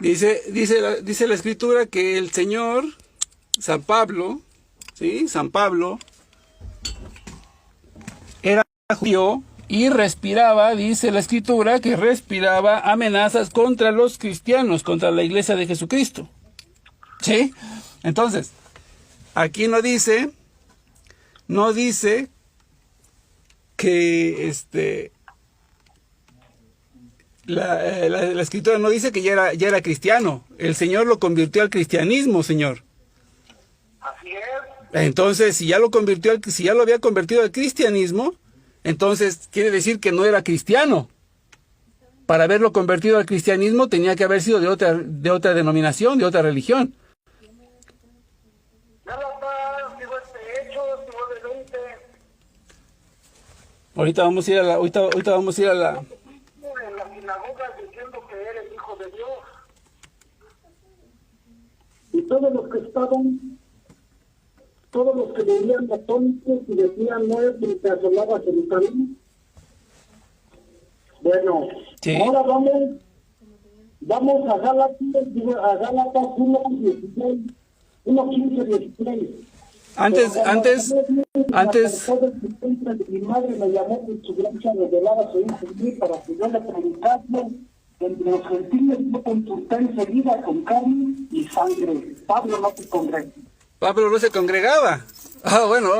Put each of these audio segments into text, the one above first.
Dice la escritura que el Señor, San Pablo, ¿sí? San Pablo era judío y respiraba, dice la escritura, que respiraba amenazas contra los cristianos, contra la iglesia de Jesucristo. ¿Sí? Entonces, aquí no dice que la escritura no dice que ya era cristiano. El Señor lo convirtió al cristianismo, Señor. Así es. Entonces, si ya lo había convertido al cristianismo, entonces quiere decir que no era cristiano. Para haberlo convertido al cristianismo tenía que haber sido de otra denominación, de otra religión. Nada más, digo hecho, digo de 20. Ahorita vamos a ir a la En la sinagoga diciendo que eres hijo de Dios. Y todos los que venían atónitos y decían no es el que asolaba Jerusalén. Bueno, sí. Ahora vamos a Gálatas 1:16, 1:15-16. Antes. Mi madre me llamó por su gracia revelada a su hijo en mí para que yo le predicase entre los gentiles. Yo consulté enseguida con carne y sangre. Pablo no se congregaba. Bueno,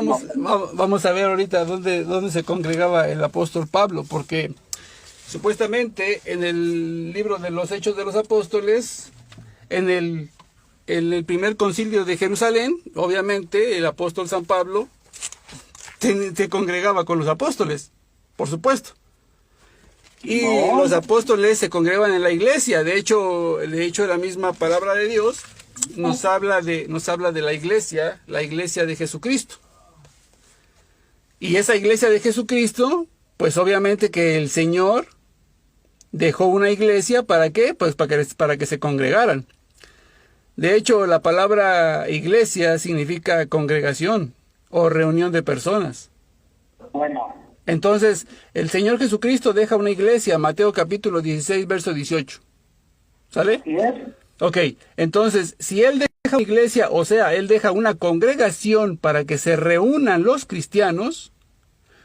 vamos a ver ahorita dónde se congregaba el apóstol Pablo, porque supuestamente en el libro de los Hechos de los Apóstoles, en el primer concilio de Jerusalén, obviamente el apóstol San Pablo se congregaba con los apóstoles, por supuesto. Y los apóstoles se congregaban en la iglesia. De hecho, la misma palabra de Dios nos habla de la iglesia de Jesucristo. Y esa iglesia de Jesucristo, pues obviamente que el Señor dejó una iglesia, ¿para qué? Pues para que se congregaran. De hecho, la palabra iglesia significa congregación o reunión de personas. Bueno. Entonces, el Señor Jesucristo deja una iglesia, Mateo capítulo 16, verso 18. ¿Sale? ¿Sí es? Ok, entonces, si Él deja una iglesia, o sea, Él deja una congregación para que se reúnan los cristianos,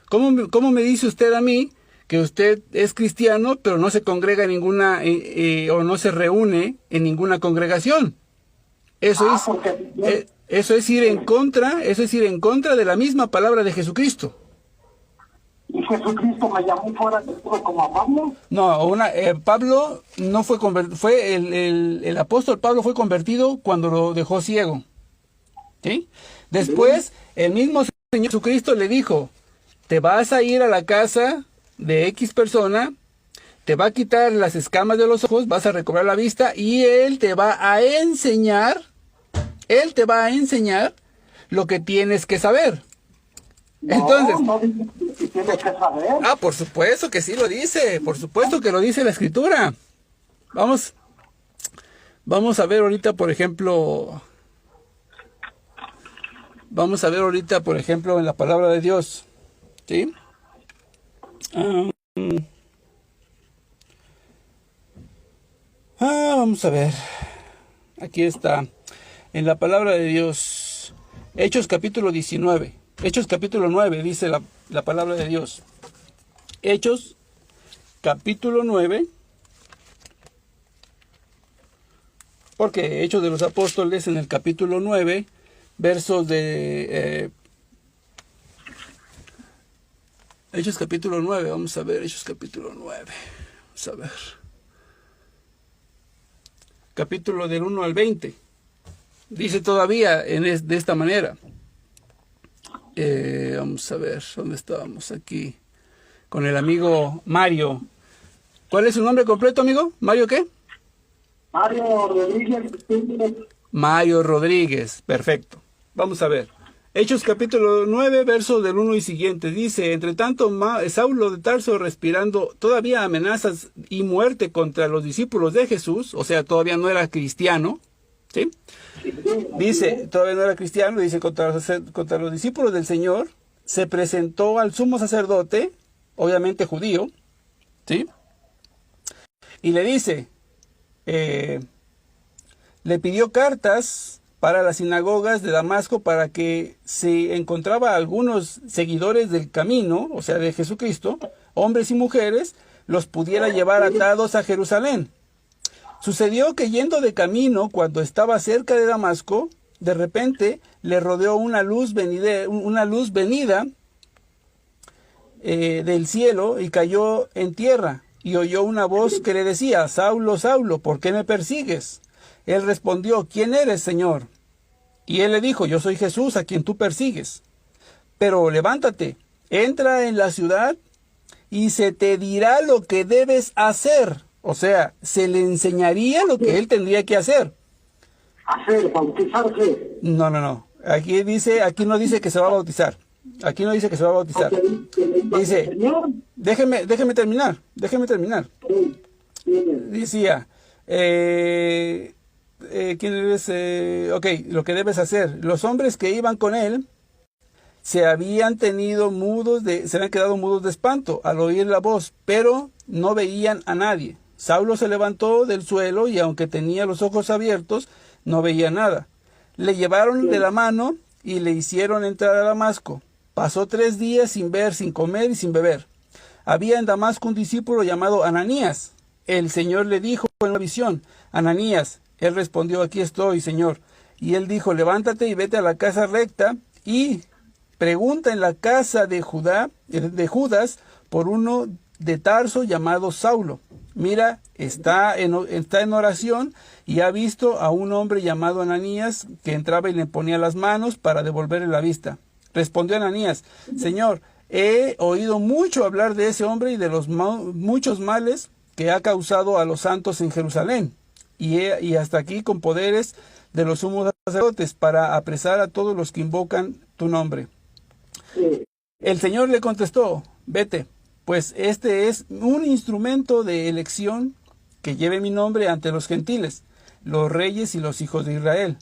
¿cómo me dice usted a mí que usted es cristiano, pero no se congrega en ninguna, o no se reúne en ninguna congregación? Eso es ir en contra de la misma palabra de Jesucristo. ¿Y Jesucristo me llamó fuera de todo como a Pablo? No, Pablo no fue convertido, el apóstol Pablo fue convertido cuando lo dejó ciego. ¿Sí? Después, el mismo Señor Jesucristo le dijo, te vas a ir a la casa de X persona, te va a quitar las escamas de los ojos, vas a recobrar la vista y Él te va a enseñar lo que tienes que saber. Entonces, no dice que tienes que saber. Por supuesto que sí lo dice, por supuesto que lo dice la escritura. Vamos a ver ahorita, por ejemplo, en la palabra de Dios, ¿sí? Vamos a ver, aquí está, en la palabra de Dios, Hechos capítulo 19. Hechos capítulo 9, dice la palabra de Dios. Hechos capítulo 9. Porque Hechos de los Apóstoles en el capítulo 9, versos de... Hechos capítulo 9, vamos a ver, Hechos capítulo 9. Vamos a ver. Capítulo del 1 al 20. Dice todavía de esta manera. Vamos a ver, ¿dónde estábamos? Aquí, con el amigo Mario. ¿Cuál es su nombre completo, amigo? ¿Mario qué? Mario Rodríguez. Mario Rodríguez, perfecto. Vamos a ver. Hechos capítulo 9, versos del 1 y siguiente. Dice, entre tanto, Saulo de Tarso respirando todavía amenazas y muerte contra los discípulos de Jesús, o sea, todavía no era cristiano, ¿sí? Dice, todavía no era cristiano, dice, contra los discípulos del Señor, se presentó al sumo sacerdote, obviamente judío, ¿sí? Y le dice, le pidió cartas para las sinagogas de Damasco para que si encontraba algunos seguidores del camino, o sea, de Jesucristo, hombres y mujeres, los pudiera llevar atados a Jerusalén. Sucedió que yendo de camino, cuando estaba cerca de Damasco, de repente le rodeó una luz venida del cielo y cayó en tierra, y oyó una voz que le decía: Saulo, Saulo, ¿por qué me persigues? Él respondió: ¿quién eres, Señor? Y él le dijo: yo soy Jesús, a quien tú persigues. Pero levántate, entra en la ciudad y se te dirá lo que debes hacer. O sea, se le enseñaría lo que él tendría que hacer. ¿Hacer? ¿Bautizarse? No. Aquí no dice que se va a bautizar. Aquí no dice que se va a bautizar. Dice, déjeme terminar. Decía, ¿quién eres? Ok, lo que debes hacer. Los hombres que iban con él se habían quedado mudos de espanto al oír la voz, pero no veían a nadie. Saulo se levantó del suelo y aunque tenía los ojos abiertos, no veía nada. Le llevaron de la mano y le hicieron entrar a Damasco. Pasó 3 días sin ver, sin comer y sin beber. Había en Damasco un discípulo llamado Ananías. El Señor le dijo en una visión: Ananías. Él respondió: aquí estoy, Señor. Y él dijo: levántate y vete a la casa recta y pregunta en la casa de Judas por uno de Tarso llamado Saulo. Mira, está en oración y ha visto a un hombre llamado Ananías que entraba y le ponía las manos para devolverle la vista. Respondió Ananías: Señor, he oído mucho hablar de ese hombre y de los muchos males que ha causado a los santos en Jerusalén, y hasta aquí con poderes de los sumos sacerdotes para apresar a todos los que invocan tu nombre. El Señor le contestó: vete, pues este es un instrumento de elección que lleve mi nombre ante los gentiles, los reyes y los hijos de Israel.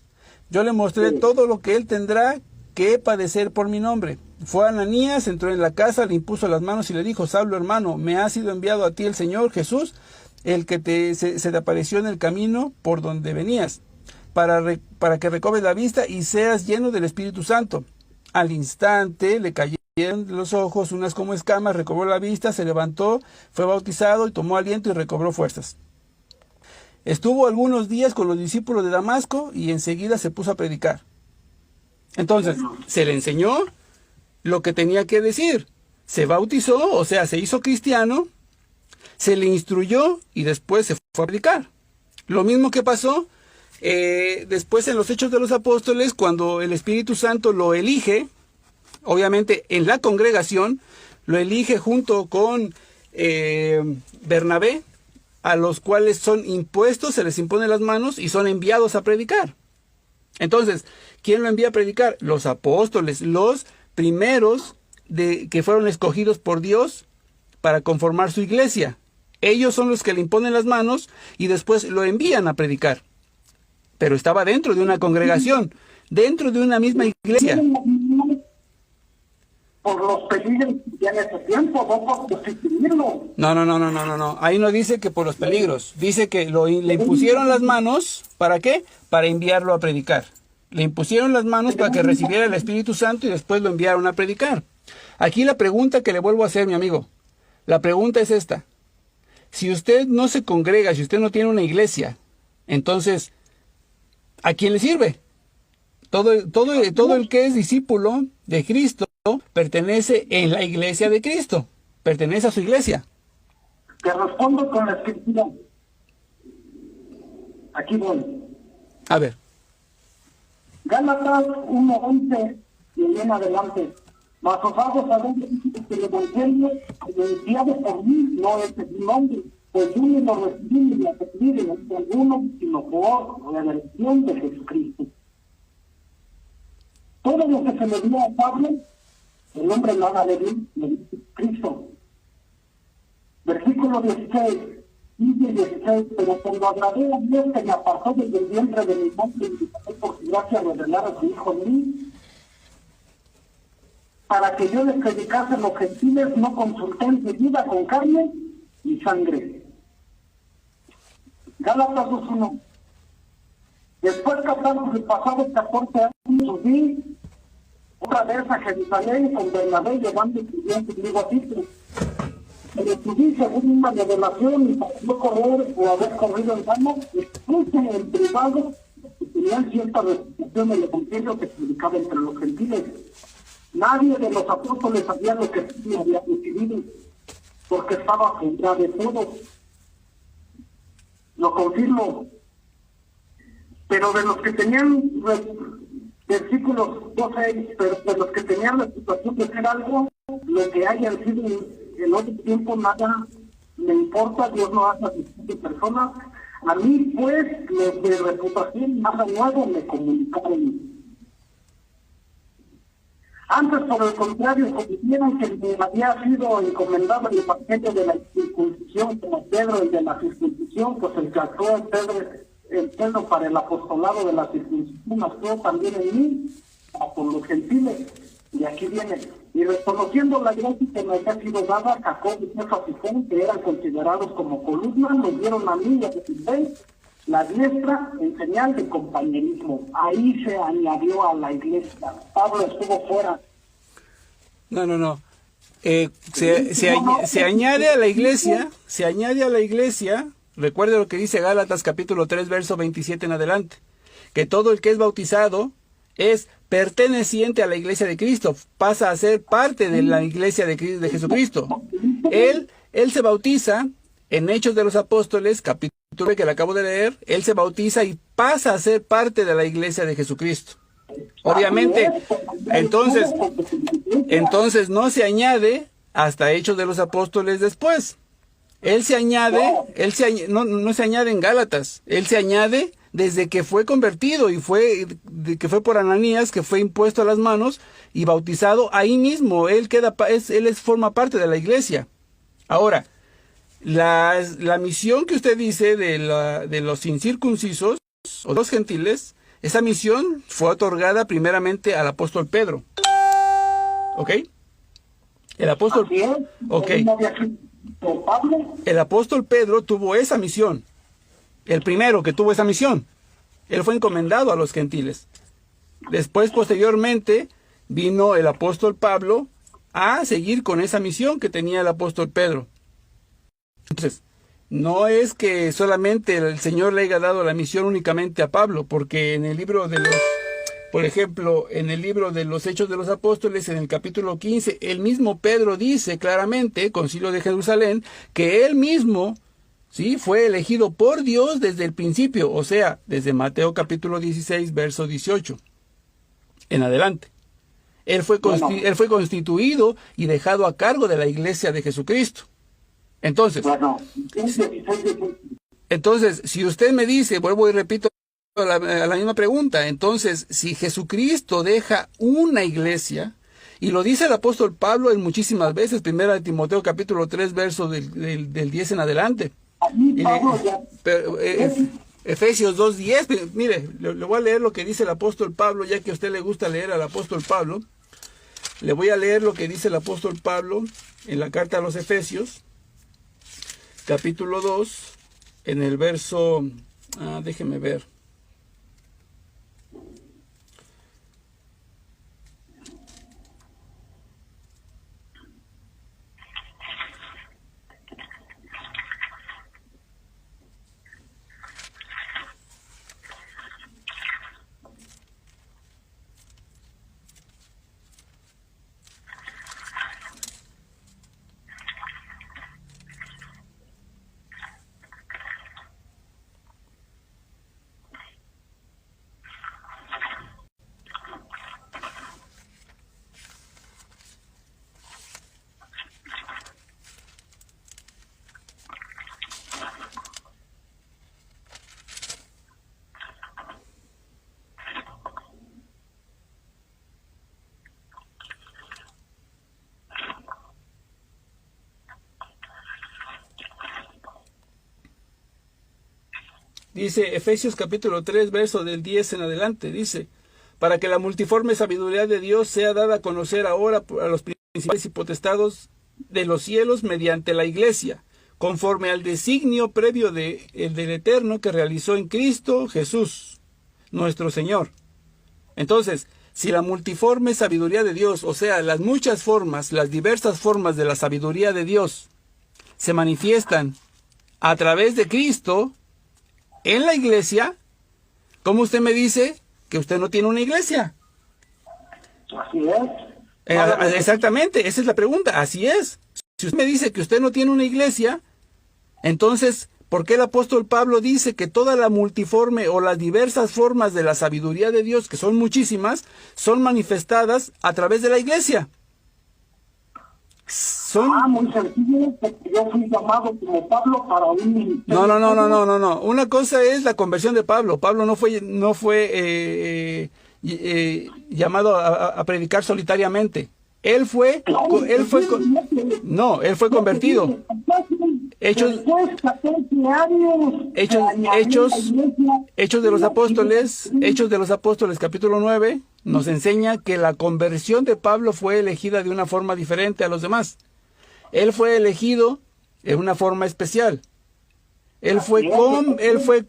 Yo le mostré todo lo que él tendrá que padecer por mi nombre. Fue Ananías, entró en la casa, le impuso las manos y le dijo: Saulo, hermano, me ha sido enviado a ti el Señor Jesús, el que se te apareció en el camino por donde venías, para que recobres la vista y seas lleno del Espíritu Santo. Al instante le cayeron de los ojos unas como escamas, recobró la vista, se levantó, fue bautizado y tomó aliento y recobró fuerzas. Estuvo algunos días con los discípulos de Damasco y enseguida se puso a predicar. Entonces, se le enseñó lo que tenía que decir. Se bautizó, o sea, se hizo cristiano, se le instruyó y después se fue a predicar. Lo mismo que pasó después en los Hechos de los Apóstoles, cuando el Espíritu Santo lo elige, obviamente en la congregación, lo elige junto con Bernabé, a los cuales son impuestos, se les impone las manos y son enviados a predicar. Entonces, ¿quién lo envía a predicar? Los apóstoles, los primeros que fueron escogidos por Dios para conformar su iglesia. Ellos son los que le imponen las manos y después lo envían a predicar. Pero estaba dentro de una congregación, dentro de una misma iglesia. Por los peligros que en ese tiempo, no por sustituirlo. No. Ahí no dice que por los peligros. Dice que le impusieron las manos, ¿para qué? Para enviarlo a predicar. Le impusieron las manos para que recibiera el Espíritu Santo y después lo enviaron a predicar. Aquí la pregunta que le vuelvo a hacer, mi amigo. La pregunta es esta. Si usted no se congrega, si usted no tiene una iglesia, entonces, ¿a quién le sirve? Todo el que es discípulo de Cristo pertenece en la iglesia de Cristo. Pertenece a su iglesia. Te respondo con la escritura. Aquí voy. A ver. Gálatas 1:11 y en adelante. Mas os hago saber que el evangelio anunciado por mí no es de mi nombre, pues yo ni lo recibí ni lo recibí de alguno, sino por revelación de Jesucristo. Todo lo que se le dio a Pablo, el hombre nada le dio Cristo. Versículo 16, 15 y 16, pero cuando agradé a Dios que me apartó desde el vientre de mi madre y por su gracia revelar a su Hijo en mí, para que yo les predicase a los gentiles, no consulté en mi vida con carne y sangre. Gálatas 2:1. Después casamos el pasado 14 años, subí otra vez a Jerusalén con Bernabé llevando estudiantes conmigo a Tito. Me subí según una revelación y para no correr o haber corrido en vano, expuse en privado que tenían cierta reputación en el evangelio que se predicaba entre los gentiles. Nadie de los apóstoles sabía lo que sí había recibido, porque estaba contra de todos. Lo confirmo. Pero de los que tenían, versículos 2:6, pero de los que tenían la situación de ser algo, lo que hayan sido en otro tiempo, nada me importa, Dios no hace distinción de personas. A mí, pues, los de reputación nada nuevo me comunicaron. Antes, por el contrario, conocieron que me había sido encomendado el evangelio de la circuncisión como Pedro, el de la circuncisión, pues el que actuó el Pedro para el apostolado de la circuncisión actuó también en mí, por los gentiles. Y aquí viene, y reconociendo la gracia que me había sido dada, Jacob y Cefas y Juan, que eran considerados como columnas, nos dieron a mí y a Jesús la diestra en señal de compañerismo. Ahí se añadió a la iglesia. Pablo estuvo fuera. No. Se añade a la iglesia, recuerde lo que dice Gálatas capítulo 3, verso 27 en adelante, que todo el que es bautizado es perteneciente a la iglesia de Cristo, pasa a ser parte de la iglesia de Jesucristo. Él se bautiza en Hechos de los Apóstoles, capítulo que le acabo de leer, él se bautiza y pasa a ser parte de la iglesia de Jesucristo. Obviamente, entonces no se añade hasta Hechos de los Apóstoles después. Él se añade, no se añade en Gálatas, él se añade desde que fue convertido y que fue por Ananías, que fue impuesto a las manos y bautizado ahí mismo. Él forma parte de la iglesia. Ahora, la misión que usted dice de los incircuncisos o los gentiles, esa misión fue otorgada primeramente al apóstol Pedro. ¿Ok? El apóstol Pedro tuvo esa misión. El primero que tuvo esa misión. Él fue encomendado a los gentiles. Después, posteriormente, vino el apóstol Pablo a seguir con esa misión que tenía el apóstol Pedro. Entonces, no es que solamente el Señor le haya dado la misión únicamente a Pablo, porque en el libro de por ejemplo, en el libro de los Hechos de los Apóstoles, en el capítulo 15, el mismo Pedro dice claramente, Concilio de Jerusalén, que él mismo, sí, fue elegido por Dios desde el principio, o sea, desde Mateo capítulo 16, verso 18, en adelante. Él fue constituido y dejado a cargo de la iglesia de Jesucristo. Entonces, si usted me dice, vuelvo y repito a la misma pregunta, entonces, si Jesucristo deja una iglesia, y lo dice el apóstol Pablo en muchísimas veces, primera de Timoteo capítulo 3, verso del 10 en adelante, Efesios 2:10, mire, le voy a leer lo que dice el apóstol Pablo, ya que a usted le gusta leer al apóstol Pablo. Le voy a leer lo que dice el apóstol Pablo en la carta a los Efesios, capítulo 2, en el verso, déjeme ver. Dice Efesios capítulo 3, verso del 10 en adelante, dice, para que la multiforme sabiduría de Dios sea dada a conocer ahora a los principales y potestados de los cielos mediante la iglesia, conforme al designio previo del Eterno que realizó en Cristo Jesús, nuestro Señor. Entonces, si la multiforme sabiduría de Dios, o sea, las muchas formas, las diversas formas de la sabiduría de Dios, se manifiestan a través de Cristo en la iglesia, ¿cómo usted me dice que usted no tiene una iglesia? Así es. Exactamente, esa es la pregunta, así es. Si usted me dice que usted no tiene una iglesia, entonces, ¿por qué el apóstol Pablo dice que toda la multiforme o las diversas formas de la sabiduría de Dios, que son muchísimas, son manifestadas a través de la iglesia? Muy sencillo, porque yo fui llamado como Pablo para un ministerio. No. Una cosa es la conversión de Pablo. Pablo no fue llamado a predicar solitariamente. Él fue convertido. Hechos de los Apóstoles, capítulo 9, nos enseña que la conversión de Pablo fue elegida de una forma diferente a los demás. Él fue elegido en una forma especial. Él fue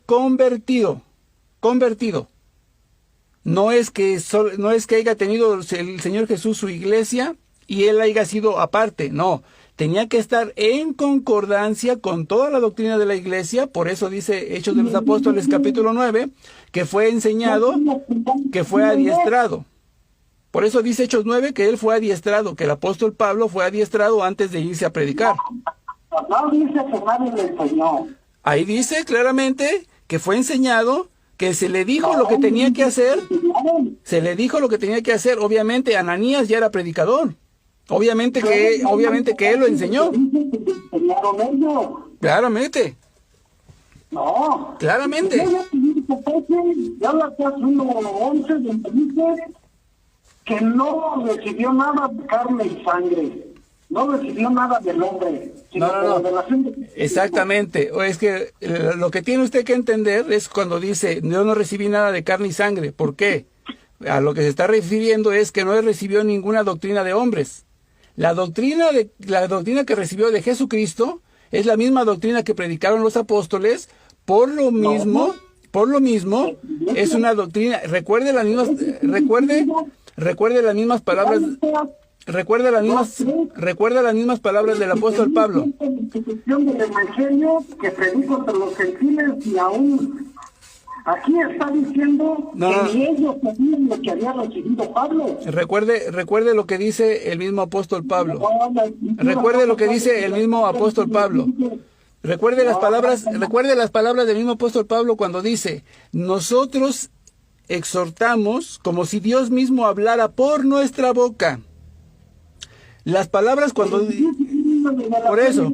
convertido. No es que haya tenido el Señor Jesús su iglesia y él haya sido aparte, no. Tenía que estar en concordancia con toda la doctrina de la iglesia, por eso dice Hechos de los Apóstoles capítulo 9, que fue enseñado, que fue adiestrado. Por eso dice Hechos 9 que él fue adiestrado, que el apóstol Pablo fue adiestrado antes de irse a predicar. No dice que nadie le enseñó. Ahí dice claramente que fue enseñado, que se le dijo lo que tenía que hacer, obviamente Ananías ya era predicador. Obviamente que él lo enseñó. Claramente. No. Claramente. Ya la 1:11 dice que no recibió nada de carne y sangre. No recibió nada del hombre. No. Exactamente. O es que lo que tiene usted que entender es cuando dice, yo no recibí nada de carne y sangre. ¿Por qué? A lo que se está refiriendo es que no recibió ninguna doctrina de hombres. La doctrina que recibió de Jesucristo es la misma doctrina que predicaron los apóstoles. Por lo mismo, es una doctrina. Recuerde las mismas palabras. Recuerda las mismas palabras del apóstol Pablo. Del evangelio que predico entre los gentiles y aún aquí está diciendo que ni ellos sabían lo que había recibido Pablo. Recuerde lo que dice el mismo apóstol Pablo. Recuerde lo que dice el mismo apóstol Pablo. Recuerde las palabras del mismo apóstol Pablo cuando dice, nosotros exhortamos como si Dios mismo hablara por nuestra boca. Las palabras cuando... Por eso.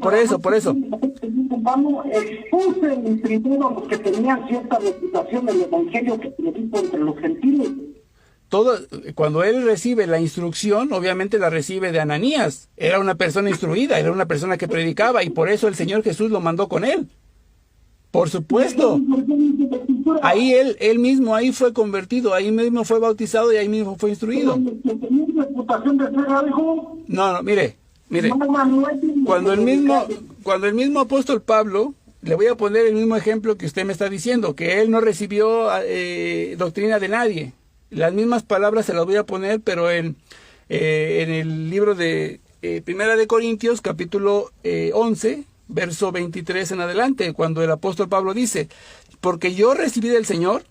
Expuse primero a los que tenían cierta reputación del evangelio que predico entre los gentiles. Cuando él recibe la instrucción, obviamente la recibe de Ananías. Era una persona instruida, era una persona que predicaba y por eso el Señor Jesús lo mandó con él. Por supuesto. Ahí él mismo ahí fue convertido, ahí mismo fue bautizado y ahí mismo fue instruido. No, mire. Cuando el mismo apóstol Pablo, le voy a poner el mismo ejemplo que usted me está diciendo, que él no recibió doctrina de nadie. Las mismas palabras se las voy a poner, pero en el libro de Primera de Corintios, capítulo 11, verso 23 en adelante, cuando el apóstol Pablo dice, porque yo recibí del Señor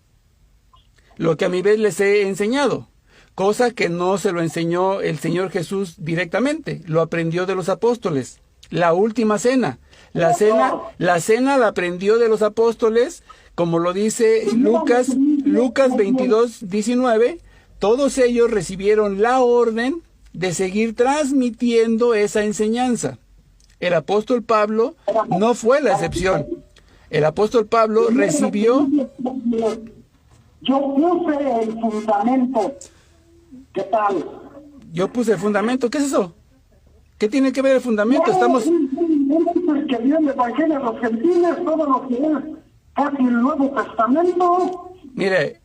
lo que a mi vez les he enseñado, cosa que no se lo enseñó el Señor Jesús directamente, lo aprendió de los apóstoles. La última cena, la cena la aprendió de los apóstoles, como lo dice Lucas 22:19, todos ellos recibieron la orden de seguir transmitiendo esa enseñanza. El apóstol Pablo no fue la excepción. El apóstol Pablo recibió... Yo puse el fundamento. ¿Qué tal? Yo puse el fundamento. ¿Qué es eso? ¿Qué tiene que ver el fundamento? Estamos... que vio el evangelio a los gentiles, todo lo que es casi el Nuevo Testamento. Mire,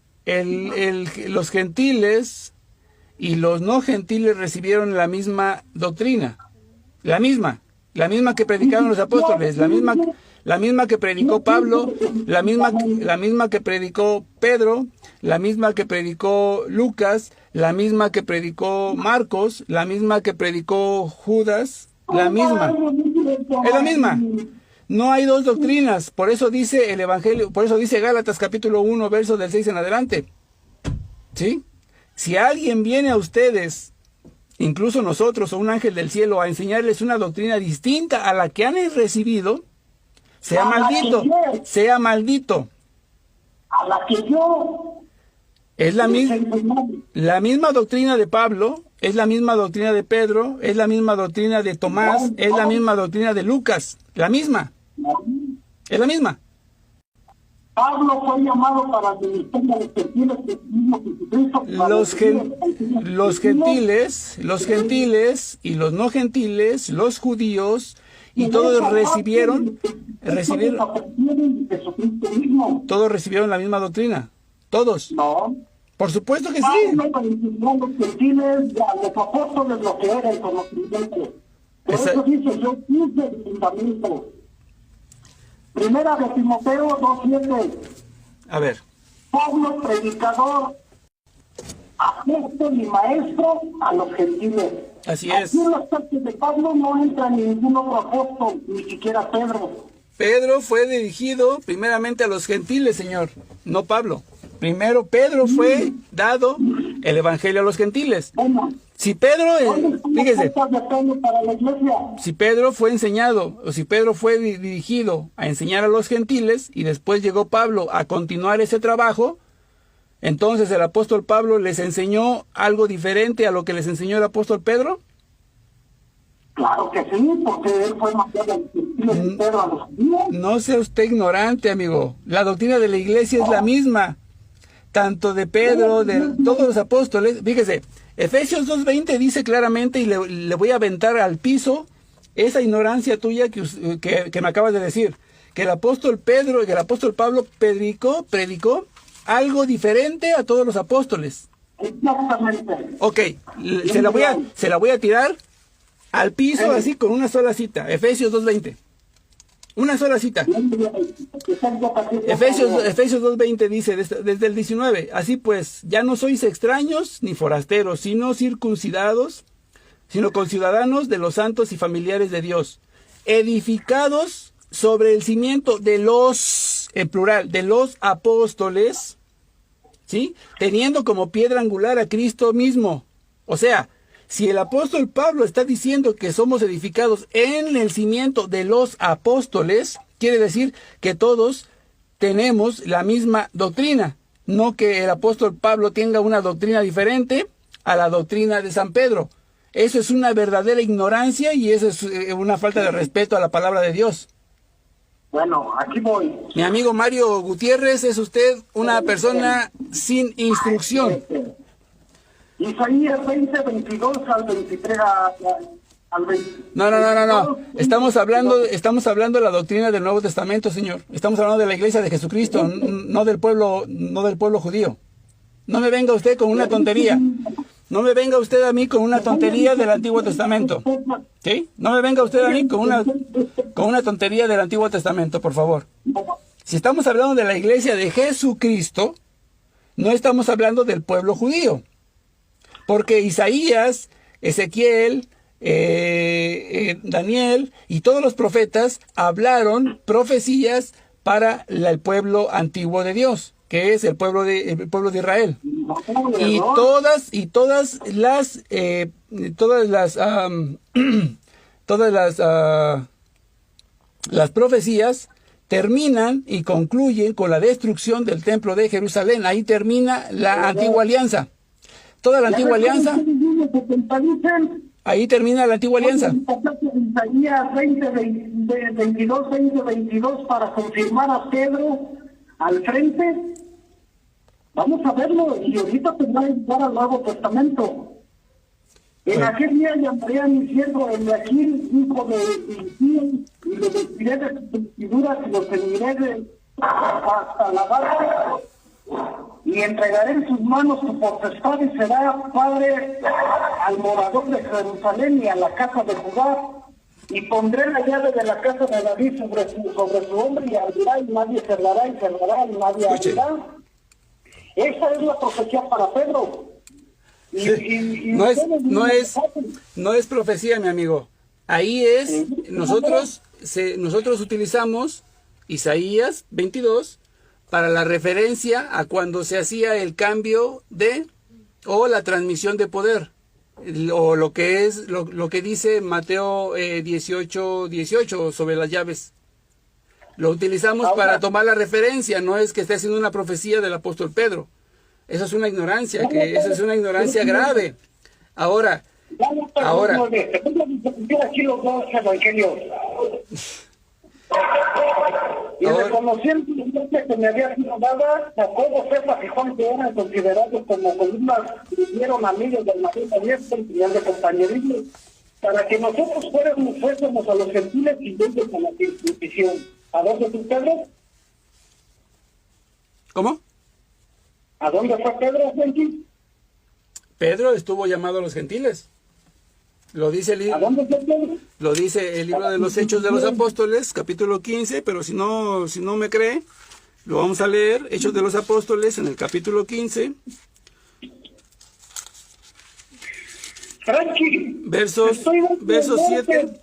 los gentiles y los no gentiles recibieron la misma doctrina. La misma que predicaron los apóstoles, la la misma que predicó Pablo, la misma que predicó Pedro, la misma que predicó Lucas, la misma que predicó Marcos, la misma que predicó Judas, la misma. Es la misma. No hay dos doctrinas, por eso dice el Evangelio, por eso dice Gálatas capítulo 1, verso del 6 en adelante. ¿Sí? Si alguien viene a ustedes, incluso nosotros o un ángel del cielo, a enseñarles una doctrina distinta a la que han recibido, sea maldito, sea maldito. A la que yo... Es la misma doctrina de Pablo, es la misma doctrina de Pedro, es la misma doctrina de Tomás, es la misma doctrina de Lucas, la misma. Es la misma. Pablo fue llamado para administrar a los gentiles, los gentiles y los no gentiles, los judíos, y todos recibieron la misma doctrina. Todos. No. Por supuesto que sí. Los gentiles, los apóstoles, lo que era el conocimiento. Por eso dice, yo puse el fundamento. Primera de Timoteo 2:7. A ver. Pablo, predicador, apóstol y maestro a los gentiles. Así es. Aquí en las partes de Pablo no entra ningún otro apóstol, ni siquiera Pedro. Pedro fue dirigido primeramente a los gentiles, Señor, no Pablo. Primero Pedro fue dado el evangelio a los gentiles. Si Pedro, fíjese, si Pedro fue enseñado, o si Pedro fue dirigido a enseñar a los gentiles, y después llegó Pablo a continuar ese trabajo, entonces el apóstol Pablo les enseñó algo diferente a lo que les enseñó el apóstol Pedro. Claro que sí, porque él fue mandado a los gentiles, Pedro a los judíos. No sea usted ignorante, amigo. La doctrina de la iglesia es la misma, tanto de Pedro, de todos los apóstoles. Fíjese, Efesios 2:20 dice claramente, y le voy a aventar al piso esa ignorancia tuya que me acabas de decir, que el apóstol Pedro y el apóstol Pablo predicó algo diferente a todos los apóstoles. Exactamente. Ok, se la voy a tirar al piso así con una sola cita. Efesios 2:20. Una sola cita. Efesios 2:20 dice desde el 19. Así pues, ya no sois extraños ni forasteros, sino circuncidados, sino conciudadanos de los santos y familiares de Dios, edificados sobre el cimiento de los, en plural, de los apóstoles, ¿sí? Teniendo como piedra angular a Cristo mismo. O sea, si el apóstol Pablo está diciendo que somos edificados en el cimiento de los apóstoles, quiere decir que todos tenemos la misma doctrina, no que el apóstol Pablo tenga una doctrina diferente a la doctrina de San Pedro. Eso es una verdadera ignorancia y eso es una falta de respeto a la palabra de Dios. Bueno, aquí voy. Mi amigo Mario Gutiérrez, es usted una persona sin instrucción. Isaías 20:22 al 23 al 20. No. Estamos hablando de la doctrina del Nuevo Testamento, señor. Estamos hablando de la iglesia de Jesucristo, no del pueblo judío. No me venga usted con una tontería. No me venga usted a mí con una tontería del Antiguo Testamento. ¿Sí? No me venga usted a mí con una tontería del Antiguo Testamento, por favor. Si estamos hablando de la iglesia de Jesucristo, no estamos hablando del pueblo judío. Porque Isaías, Ezequiel, Daniel y todos los profetas hablaron profecías para el pueblo antiguo de Dios, que es el pueblo de Israel. Y todas las profecías terminan y concluyen con la destrucción del templo de Jerusalén. Ahí termina la antigua alianza. Toda la antigua alianza. Ahí termina la antigua alianza. Isaías 20:22 para confirmar a Pedro al frente. Vamos a verlo y ahorita te voy a llevar al Nuevo Testamento. En aquel día llamaré a mi siervo Eliaquim, hijo de Hilcías, y lo vestiré de sus vestiduras y lo ceñiré hasta la barba, y entregaré en sus manos su potestad y será padre al morador de Jerusalén y a la casa de Judá. y pondré la llave de la casa de David sobre su hombre, y abrirá y nadie cerrará, y cerrará y nadie abrirá. Esa es la profecía para Pedro. No es profecía, mi amigo. Ahí es, nosotros utilizamos Isaías 22 para la referencia a cuando se hacía el cambio o la transmisión de poder, o lo que es lo que dice Mateo 18 sobre las llaves. Lo utilizamos para tomar la referencia, no es que esté haciendo una profecía del apóstol Pedro. Eso es una ignorancia, grave. Ahora, y reconociendo que me había sido dada, Jacobo, Cefas y Juan, que eran considerados como columnas, vinieron amigos del marido abierto y de compañerismo, para que nosotros fuésemos a los gentiles y ellos a la circuncisión. ¿A dónde fue Pedro? ¿Cómo? ¿A dónde fue Pedro, Frankie? Pedro estuvo llamado a los gentiles. Lo dice el libro de los Hechos de los Apóstoles, capítulo 15, pero si no me cree, lo vamos a leer, Hechos de los Apóstoles, en el capítulo 15. Frankie, versos 7.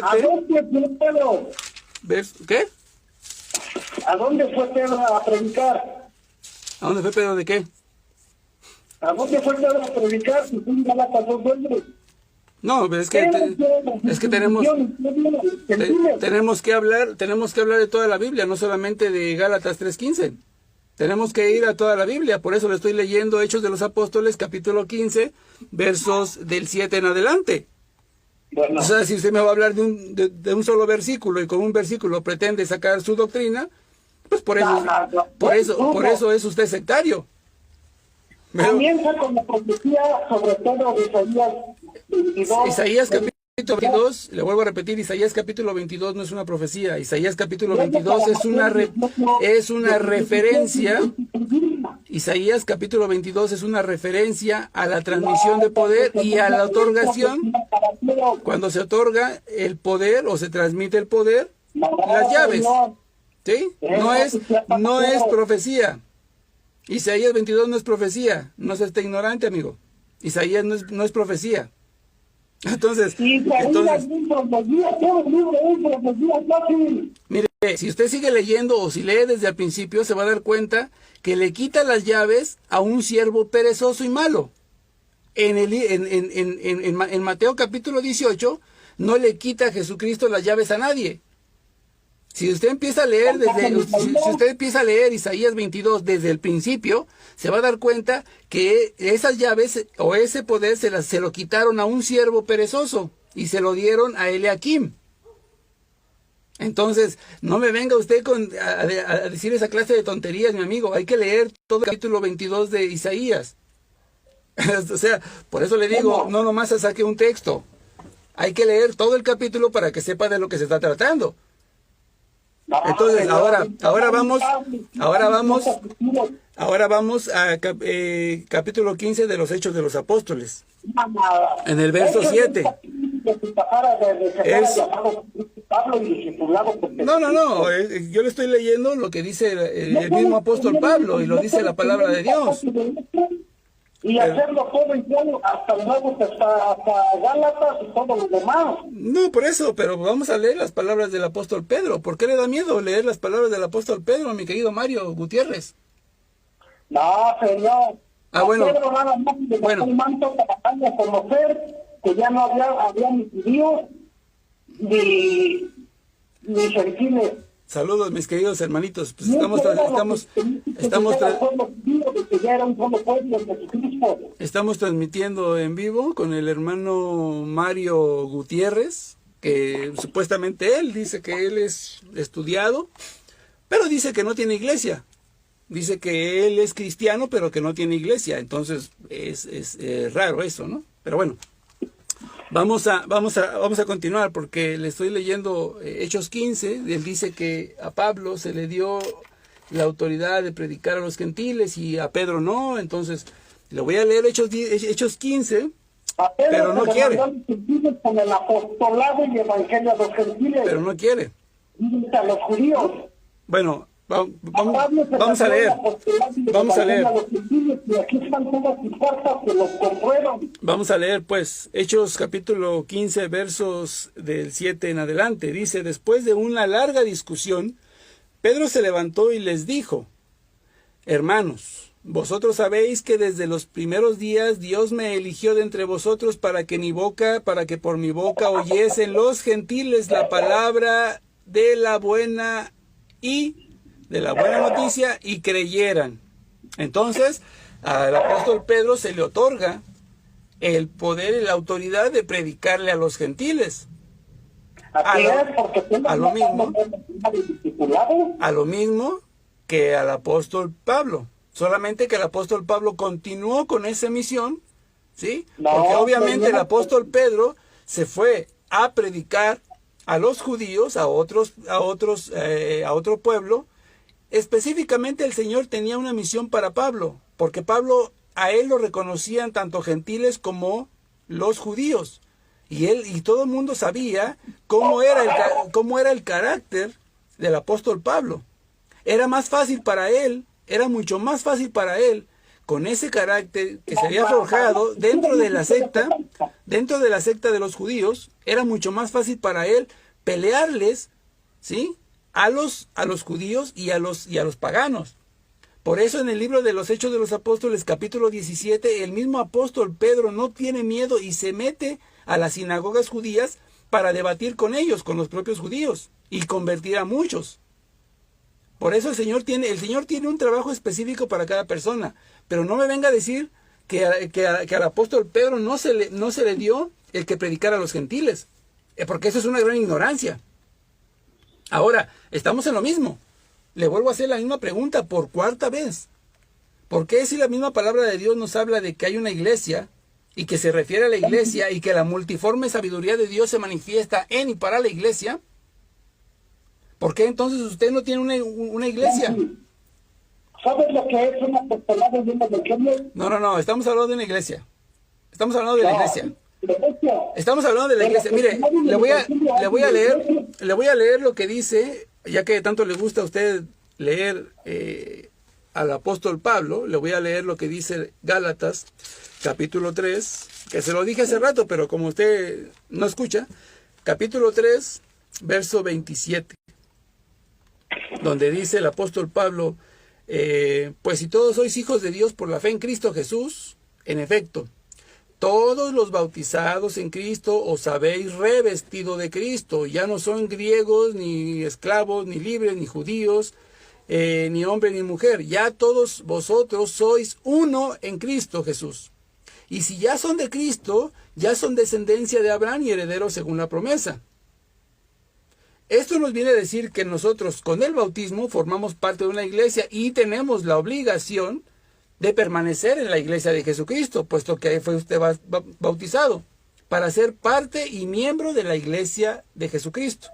¿A dónde fue Pedro? ¿Qué? ¿A dónde fue Pedro a predicar? ¿A dónde fue Pedro de qué? ¿A dónde fue Pedro a predicar? Si fue en Gálatas 2:9. No, es que tenemos que hablar de toda la Biblia, no solamente de Gálatas 3:15. Tenemos que ir a toda la Biblia, por eso le estoy leyendo Hechos de los Apóstoles, capítulo 15, versos del 7 en adelante. Bueno. O sea, si usted me va a hablar de un solo versículo y con un versículo pretende sacar su doctrina, pues por eso es usted sectario. Comienza con la profecía sobre todo de Isaías 22. Isaías capítulo 22, le vuelvo a repetir, Isaías capítulo 22 no es una profecía, Isaías capítulo 22 es una referencia. Isaías capítulo 22 es una referencia a la transmisión de poder y a la otorgación. Cuando se otorga el poder o se transmite el poder, las llaves. ¿Sí? No es profecía. Isaías 22 no es profecía. No seas ignorante, amigo. Isaías no es profecía. Entonces, mire, si usted sigue leyendo o si lee desde el principio, se va a dar cuenta que le quita las llaves a un siervo perezoso y malo. En Mateo capítulo 18 no le quita a Jesucristo las llaves a nadie. Si usted empieza a leer Isaías 22 desde el principio, se va a dar cuenta que esas llaves o ese poder se lo quitaron a un siervo perezoso y se lo dieron a Eliakim. Entonces, no me venga usted a decir esa clase de tonterías, mi amigo. Hay que leer todo el capítulo 22 de Isaías. O sea, por eso le digo, no nomás se saque un texto. Hay que leer todo el capítulo para que sepa de lo que se está tratando. Entonces, ahora vamos a capítulo 15 de los Hechos de los Apóstoles. En el verso 7. No, yo le estoy leyendo lo que dice el mismo apóstol Pablo y lo dice la palabra de Dios. Y hacerlo todo igual hasta luego, hasta Gálatas y todo lo demás. No, por eso, pero vamos a leer las palabras del apóstol Pedro. ¿Por qué le da miedo leer las palabras del apóstol Pedro, mi querido Mario Gutiérrez? No, señor. Bueno. Pedro nada más le dio un manto para darle a conocer que ya no había ni judíos ni gentiles. Saludos, mis queridos hermanitos. Pues estamos transmitiendo en vivo con el hermano Mario Gutiérrez, que supuestamente él dice que él es estudiado, pero dice que no tiene iglesia. Dice que él es cristiano, pero que no tiene iglesia. Entonces es raro eso, ¿no? Pero bueno. Vamos a continuar porque le estoy leyendo Hechos 15. Él dice que a Pablo se le dio la autoridad de predicar a los gentiles y a Pedro no. Entonces, le voy a leer Hechos 15 Pero no quiere. Con el apostolado y evangelio a los gentiles. Pero no quiere. A los judíos. Bueno, vamos a leer. Vamos a leer. Vamos a leer, pues, Hechos capítulo 15, versos del 7 en adelante. Dice, después de una larga discusión, Pedro se levantó y les dijo, hermanos, vosotros sabéis que desde los primeros días Dios me eligió de entre vosotros para que por mi boca oyesen los gentiles la palabra de la buena noticia y creyeran. Entonces, al apóstol Pedro se le otorga el poder y la autoridad de predicarle a los gentiles. A lo mismo que al apóstol Pablo. Solamente que el apóstol Pablo continuó con esa misión, ¿sí? Porque obviamente el apóstol Pedro se fue a predicar a los judíos, a otro pueblo. Específicamente el Señor tenía una misión para Pablo, porque Pablo, a él lo reconocían tanto gentiles como los judíos. Y todo el mundo sabía cómo era el carácter del apóstol Pablo. Era mucho más fácil para él, con ese carácter que se había forjado dentro de la secta de los judíos, era mucho más fácil para él pelearles, ¿sí?, a los judíos y a los paganos. Por eso en el libro de los Hechos de los Apóstoles, capítulo 17, el mismo apóstol Pedro no tiene miedo y se mete a las sinagogas judías para debatir con ellos, con los propios judíos, y convertir a muchos. Por eso el Señor tiene un trabajo específico para cada persona. Pero no me venga a decir que al apóstol Pedro no se le dio el que predicara a los gentiles, porque eso es una gran ignorancia. Ahora, estamos en lo mismo. Le vuelvo a hacer la misma pregunta por cuarta vez. ¿Por qué si la misma palabra de Dios nos habla de que hay una iglesia y que se refiere a la iglesia y que la multiforme sabiduría de Dios se manifiesta en y para la iglesia? ¿Por qué entonces usted no tiene una iglesia? ¿Sabes lo que es un apostolado de una iglesia? No, estamos hablando de una iglesia. Estamos hablando de la iglesia. Estamos hablando de la iglesia. Mire, le voy a leer lo que dice, ya que tanto le gusta a usted leer al apóstol Pablo, le voy a leer lo que dice Gálatas, capítulo 3, que se lo dije hace rato, pero como usted no escucha, capítulo 3, verso 27, donde dice el apóstol Pablo, pues si todos sois hijos de Dios por la fe en Cristo Jesús, en efecto, todos los bautizados en Cristo os habéis revestido de Cristo. Ya no son griegos, ni esclavos, ni libres, ni judíos, ni hombre, ni mujer. Ya todos vosotros sois uno en Cristo Jesús. Y si ya son de Cristo, ya son descendencia de Abraham y herederos según la promesa. Esto nos viene a decir que nosotros con el bautismo formamos parte de una iglesia y tenemos la obligación de permanecer en la iglesia de Jesucristo, puesto que fue usted bautizado, para ser parte y miembro de la iglesia de Jesucristo.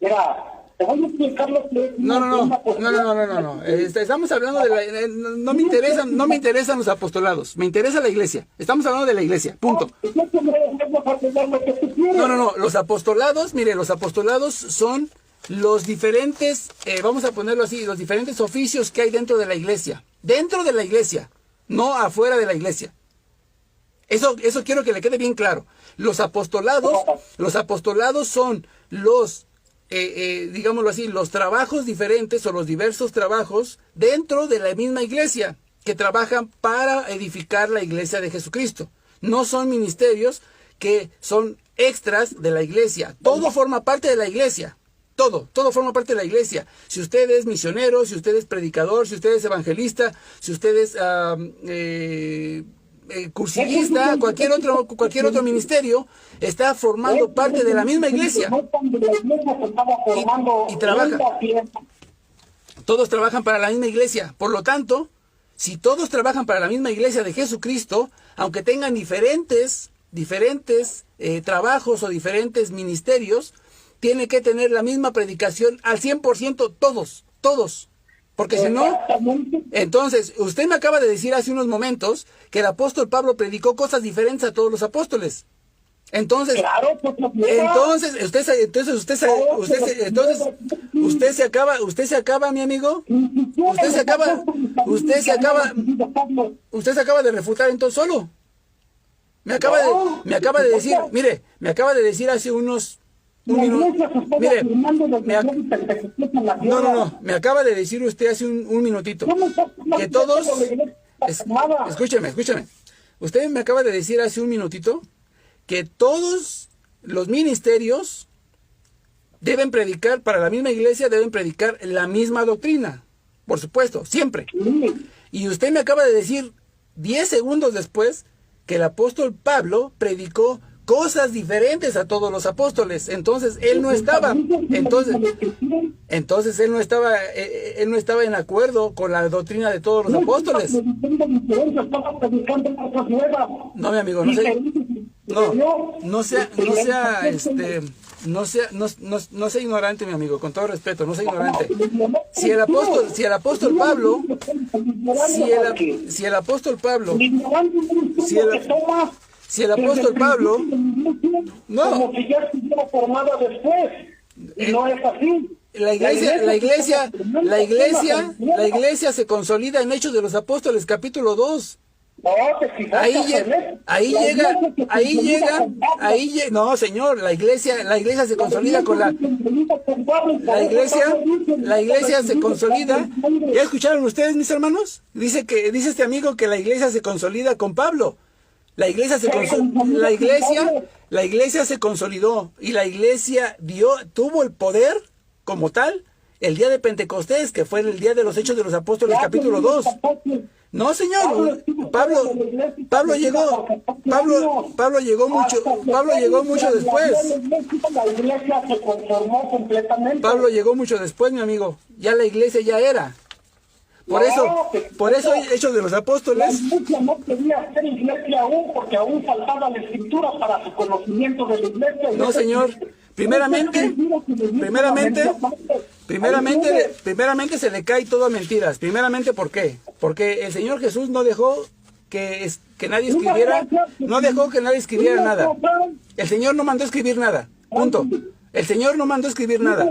Mira, te voy a explicar lo que es. No. Estamos hablando de no me interesan los apostolados, me interesa la iglesia. Estamos hablando de la iglesia, punto. No, los apostolados, mire, los apostolados son los diferentes, vamos a ponerlo así, los diferentes oficios que hay dentro de la iglesia. Dentro de la iglesia, no afuera de la iglesia. Eso quiero que le quede bien claro. Los apostolados son los, digámoslo así, los trabajos diferentes o los diversos trabajos dentro de la misma iglesia que trabajan para edificar la iglesia de Jesucristo. No son ministerios que son extras de la iglesia. Todo forma parte de la iglesia. Todo forma parte de la iglesia. Si usted es misionero, si usted es predicador, si usted es evangelista, si usted es cursillista, cualquier otro ministerio, está formando parte de la misma iglesia. Y trabaja. Todos trabajan para la misma iglesia. Por lo tanto, si todos trabajan para la misma iglesia de Jesucristo, aunque tengan diferentes trabajos o diferentes ministerios, tiene que tener la misma predicación al 100%, todos. Porque si no, entonces, usted me acaba de decir hace unos momentos que el apóstol Pablo predicó cosas diferentes a todos los apóstoles. Entonces, claro, usted se acaba, mi amigo. Usted se acaba de refutar entonces solo. Me acaba de decir, mire, me acaba de decir hace unos un minuto. Mire, me acaba de decir usted hace un minutito que todos, escúcheme. Usted me acaba de decir hace un minutito que todos los ministerios deben predicar, para la misma iglesia, deben predicar la misma doctrina. Por supuesto, siempre. Y usted me acaba de decir 10 segundos después que el apóstol Pablo predicó cosas diferentes a todos los apóstoles. Entonces él no estaba, entonces él no estaba en acuerdo con la doctrina de todos los apóstoles. No, mi amigo, no sea ignorante, mi amigo, con todo respeto, no sea ignorante. Si el apóstol Pablo, no, como que ya estuviera formada después, y no es así. La iglesia se consolida en Hechos de los Apóstoles, capítulo 2. No, señor, la iglesia se consolida con la iglesia se consolida. ¿Ya escucharon ustedes, mis hermanos? Dice este amigo que la iglesia se consolida con Pablo. La iglesia se consolidó y la iglesia tuvo el poder como tal el día de Pentecostés, que fue el día de los Hechos de los Apóstoles, capítulo 2. No, señor, Pablo llegó mucho después. Pablo llegó mucho después, mi amigo. Ya la iglesia ya era. Por eso Hechos de los Apóstoles. La iglesia no quería ser iglesia aún, porque aún faltaba la escritura para su conocimiento de la iglesia. No, señor. Primeramente se le cae todo a mentiras. Primeramente, ¿por qué? Porque el Señor Jesús no dejó que nadie escribiera, nada. El Señor no mandó escribir nada. Punto. El Señor no mandó escribir nada.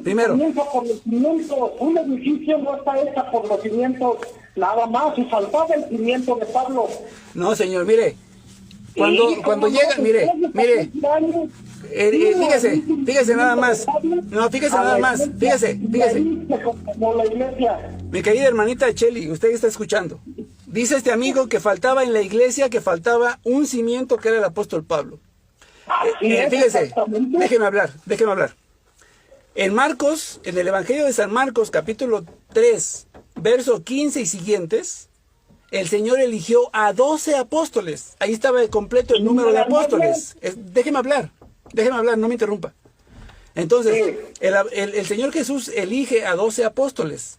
Primero. Un edificio no está hecho por los cimientos nada más, y faltaba el cimiento de Pablo. No, señor, mire. Cuando llega, mire. Fíjese nada más. No, fíjese nada más. Fíjese. Mi querida hermanita Cheli, usted está escuchando. Dice este amigo que faltaba en la iglesia, que faltaba un cimiento que era el apóstol Pablo. Fíjese, déjeme hablar. En Marcos, en el Evangelio de San Marcos, capítulo 3, verso 15 y siguientes, el Señor eligió a 12 apóstoles. Ahí estaba completo el número de apóstoles. Déjeme hablar, no me interrumpa. Entonces, el Señor Jesús elige a 12 apóstoles.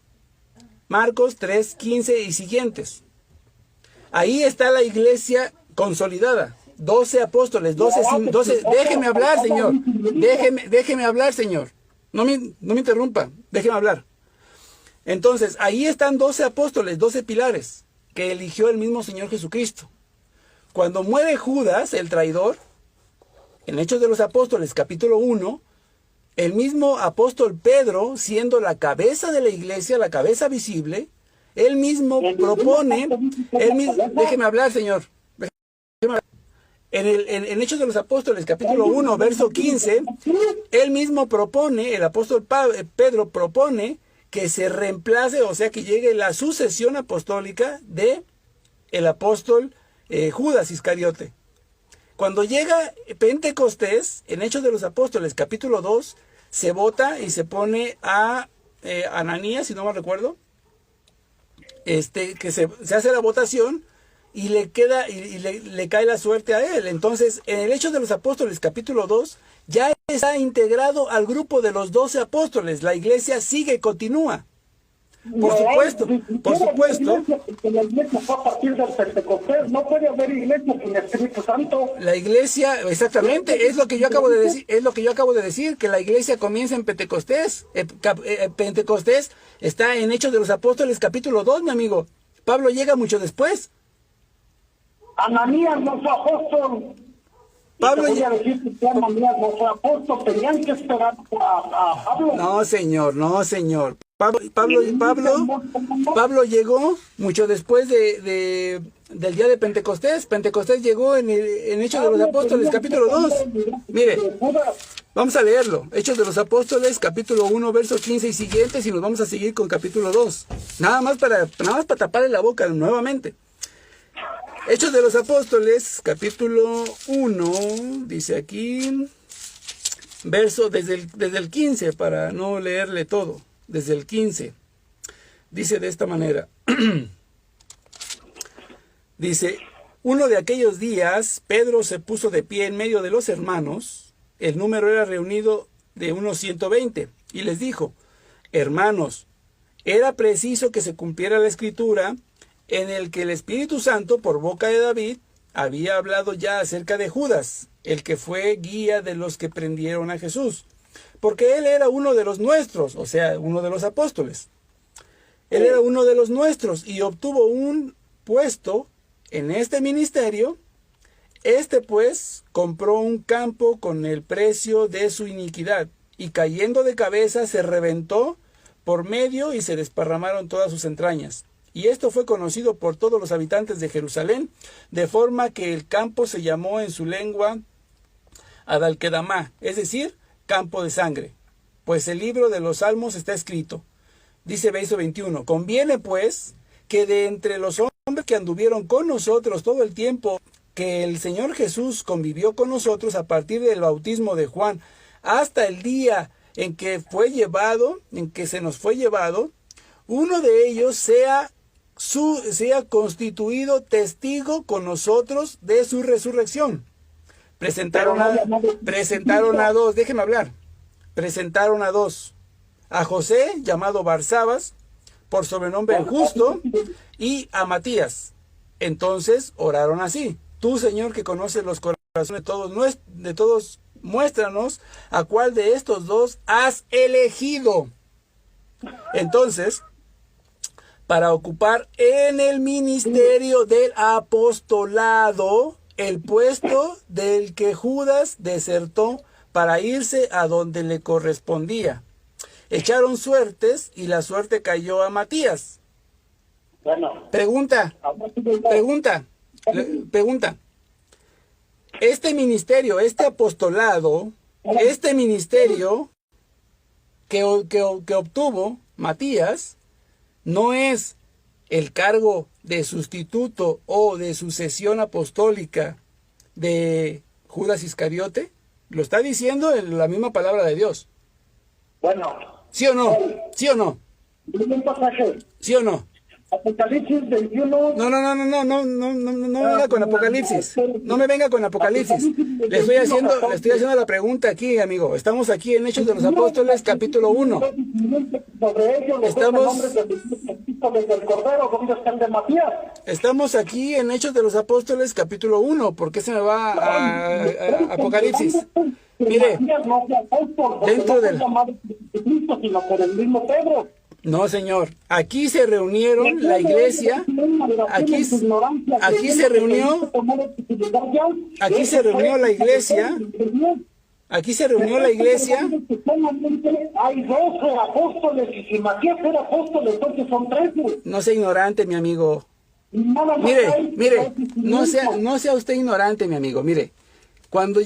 Marcos 3, 15 y siguientes. Ahí está la iglesia consolidada. 12 apóstoles, 12, déjeme hablar, señor. Déjeme hablar, señor. No me interrumpa, déjeme hablar. Entonces, ahí están 12 apóstoles, 12 pilares que eligió el mismo Señor Jesucristo. Cuando muere Judas, el traidor, en Hechos de los Apóstoles, capítulo 1, el mismo apóstol Pedro, siendo la cabeza de la iglesia, la cabeza visible, él mismo propone, déjeme hablar, señor. En Hechos de los Apóstoles, capítulo 1, verso 15, él mismo propone, el apóstol Pedro propone que se reemplace, o sea, que llegue la sucesión apostólica de el apóstol Judas Iscariote. Cuando llega Pentecostés, en Hechos de los Apóstoles, capítulo 2, se vota y se pone a Ananías, si no me recuerdo, que se hace la votación, y le cae la suerte a él. Entonces, en el Hechos de los Apóstoles, capítulo 2, ya está integrado al grupo de los 12 apóstoles. La iglesia continúa. Por supuesto, por supuesto. La iglesia fue a partir del Pentecostés, no puede haber iglesia sin Espíritu Santo. La iglesia, exactamente, es lo que yo acabo de decir, que la iglesia comienza en Pentecostés. Pentecostés está en Hechos de los Apóstoles, capítulo 2, mi amigo. Pablo llega mucho después. Ananías no fue apóstol. Pablo voy a decir que Ananías no fue apóstol, tenían que esperar a Pablo. No, señor, no, señor. Pablo llegó mucho después del día de Pentecostés. Pentecostés llegó en Hechos de los Apóstoles, capítulo 2. Mire, vamos a leerlo. Hechos de los Apóstoles, capítulo 1, versos 15 y siguientes, y nos vamos a seguir con capítulo 2. Nada más para taparle la boca nuevamente. Hechos de los Apóstoles, capítulo 1, dice aquí, verso desde el 15, para no leerle todo. Desde el 15, dice de esta manera, dice, uno de aquellos días, Pedro se puso de pie en medio de los hermanos, el número era reunido de unos 120, y les dijo, hermanos, era preciso que se cumpliera la escritura en el que el Espíritu Santo, por boca de David, había hablado ya acerca de Judas, el que fue guía de los que prendieron a Jesús. Porque él era uno de los nuestros, o sea, uno de los apóstoles. Él era uno de los nuestros y obtuvo un puesto en este ministerio. Este pues compró un campo con el precio de su iniquidad y cayendo de cabeza se reventó por medio y se desparramaron todas sus entrañas. Y esto fue conocido por todos los habitantes de Jerusalén, de forma que el campo se llamó en su lengua Adalquedamá, es decir, campo de sangre, pues el libro de los Salmos está escrito. Dice verso 21, conviene pues que de entre los hombres que anduvieron con nosotros todo el tiempo que el Señor Jesús convivió con nosotros a partir del bautismo de Juan hasta el día en que se nos fue llevado, uno de ellos sea constituido testigo con nosotros de su resurrección. Presentaron a dos, déjeme hablar. Presentaron a dos. A José, llamado Barsabas, por sobrenombre el justo, y a Matías. Entonces oraron así. Tú, Señor, que conoces los corazones de todos, muéstranos a cuál de estos dos has elegido. Entonces, para ocupar en el ministerio del apostolado, el puesto del que Judas desertó para irse a donde le correspondía. Echaron suertes y la suerte cayó a Matías. Bueno. Pregunta. Este ministerio, este apostolado, este ministerio que obtuvo Matías, no es el cargo de sustituto o de sucesión apostólica de Judas Iscariote. Lo está diciendo en la misma palabra de Dios. Bueno. ¿Sí o no? ¿Sí o no? Un pasaje. ¿Sí o no? Apocalipsis 21. No me venga con Apocalipsis. No me venga con Apocalipsis. Le estoy haciendo la pregunta aquí, amigo. Estamos aquí en Hechos de los Apóstoles, capítulo 1. Estamos aquí en Hechos de los Apóstoles, capítulo 1. ¿Por qué se me va a Apocalipsis? Mire, dentro del... No, señor. Aquí se reunieron la iglesia. Aquí se reunió la iglesia. Aquí se reunió la iglesia. Hay 12 apóstoles y si Matías era apóstol, entonces son 13. No sea ignorante, mi amigo. Mire, no sea usted ignorante, mi amigo. Mire, cuando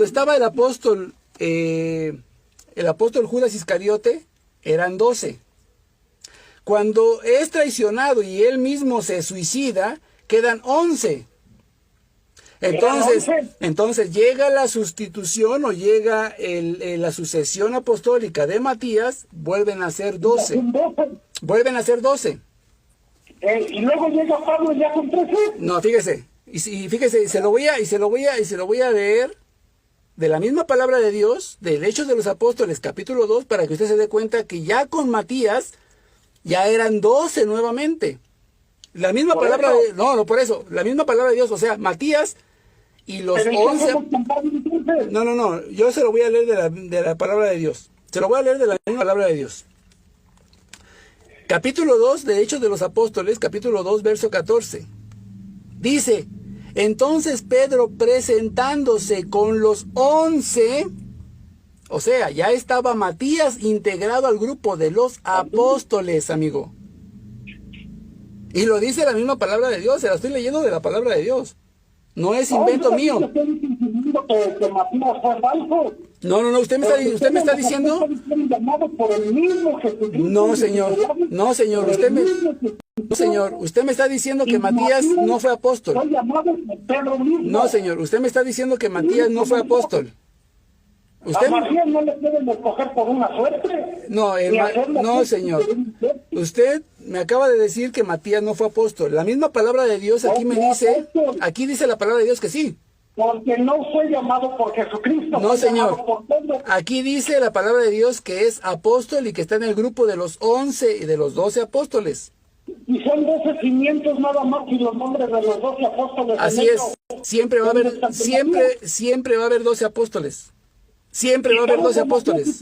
estaba el apóstol Judas Iscariote, eran 12. Cuando es traicionado y él mismo se suicida, quedan 11. Entonces llega la sustitución o llega la sucesión apostólica de Matías, vuelven a ser 12. Vuelven a ser 12. Y luego llega Pablo ya con 13. No, fíjese. Y se lo voy a leer de la misma palabra de Dios, del Hechos de los Apóstoles, capítulo 2, para que usted se dé cuenta que ya con Matías ya eran 12 nuevamente. La misma ¿Por palabra eso? no, por eso, la misma palabra de Dios, o sea, Matías y los Pero 11... entonces, No, yo se lo voy a leer de la palabra de Dios. Se lo voy a leer de la misma palabra de Dios. Capítulo 2 de Hechos de los Apóstoles, capítulo 2, verso 14. Dice, entonces Pedro presentándose con los 11, o sea, ya estaba Matías integrado al grupo de los apóstoles, amigo. Y lo dice la misma palabra de Dios, se la estoy leyendo de la palabra de Dios. No es invento mío. No, usted me está diciendo... No, señor, usted me está diciendo que Matías no fue apóstol. No, señor, usted me está diciendo que Matías no fue apóstol. ¿A Matías no le pueden escoger por una suerte? No, señor. Usted me acaba de decir que Matías no fue apóstol. La misma palabra de Dios aquí dice la palabra de Dios que sí. Porque no fue llamado por Jesucristo. No, señor. Aquí dice la palabra de Dios que es apóstol y que está en el grupo de los 11 y de los 12 apóstoles. Y son 12 cimientos nada más y los nombres de los 12 apóstoles. Así es. Siempre va a haber 12 apóstoles. Siempre va a haber 12 apóstoles.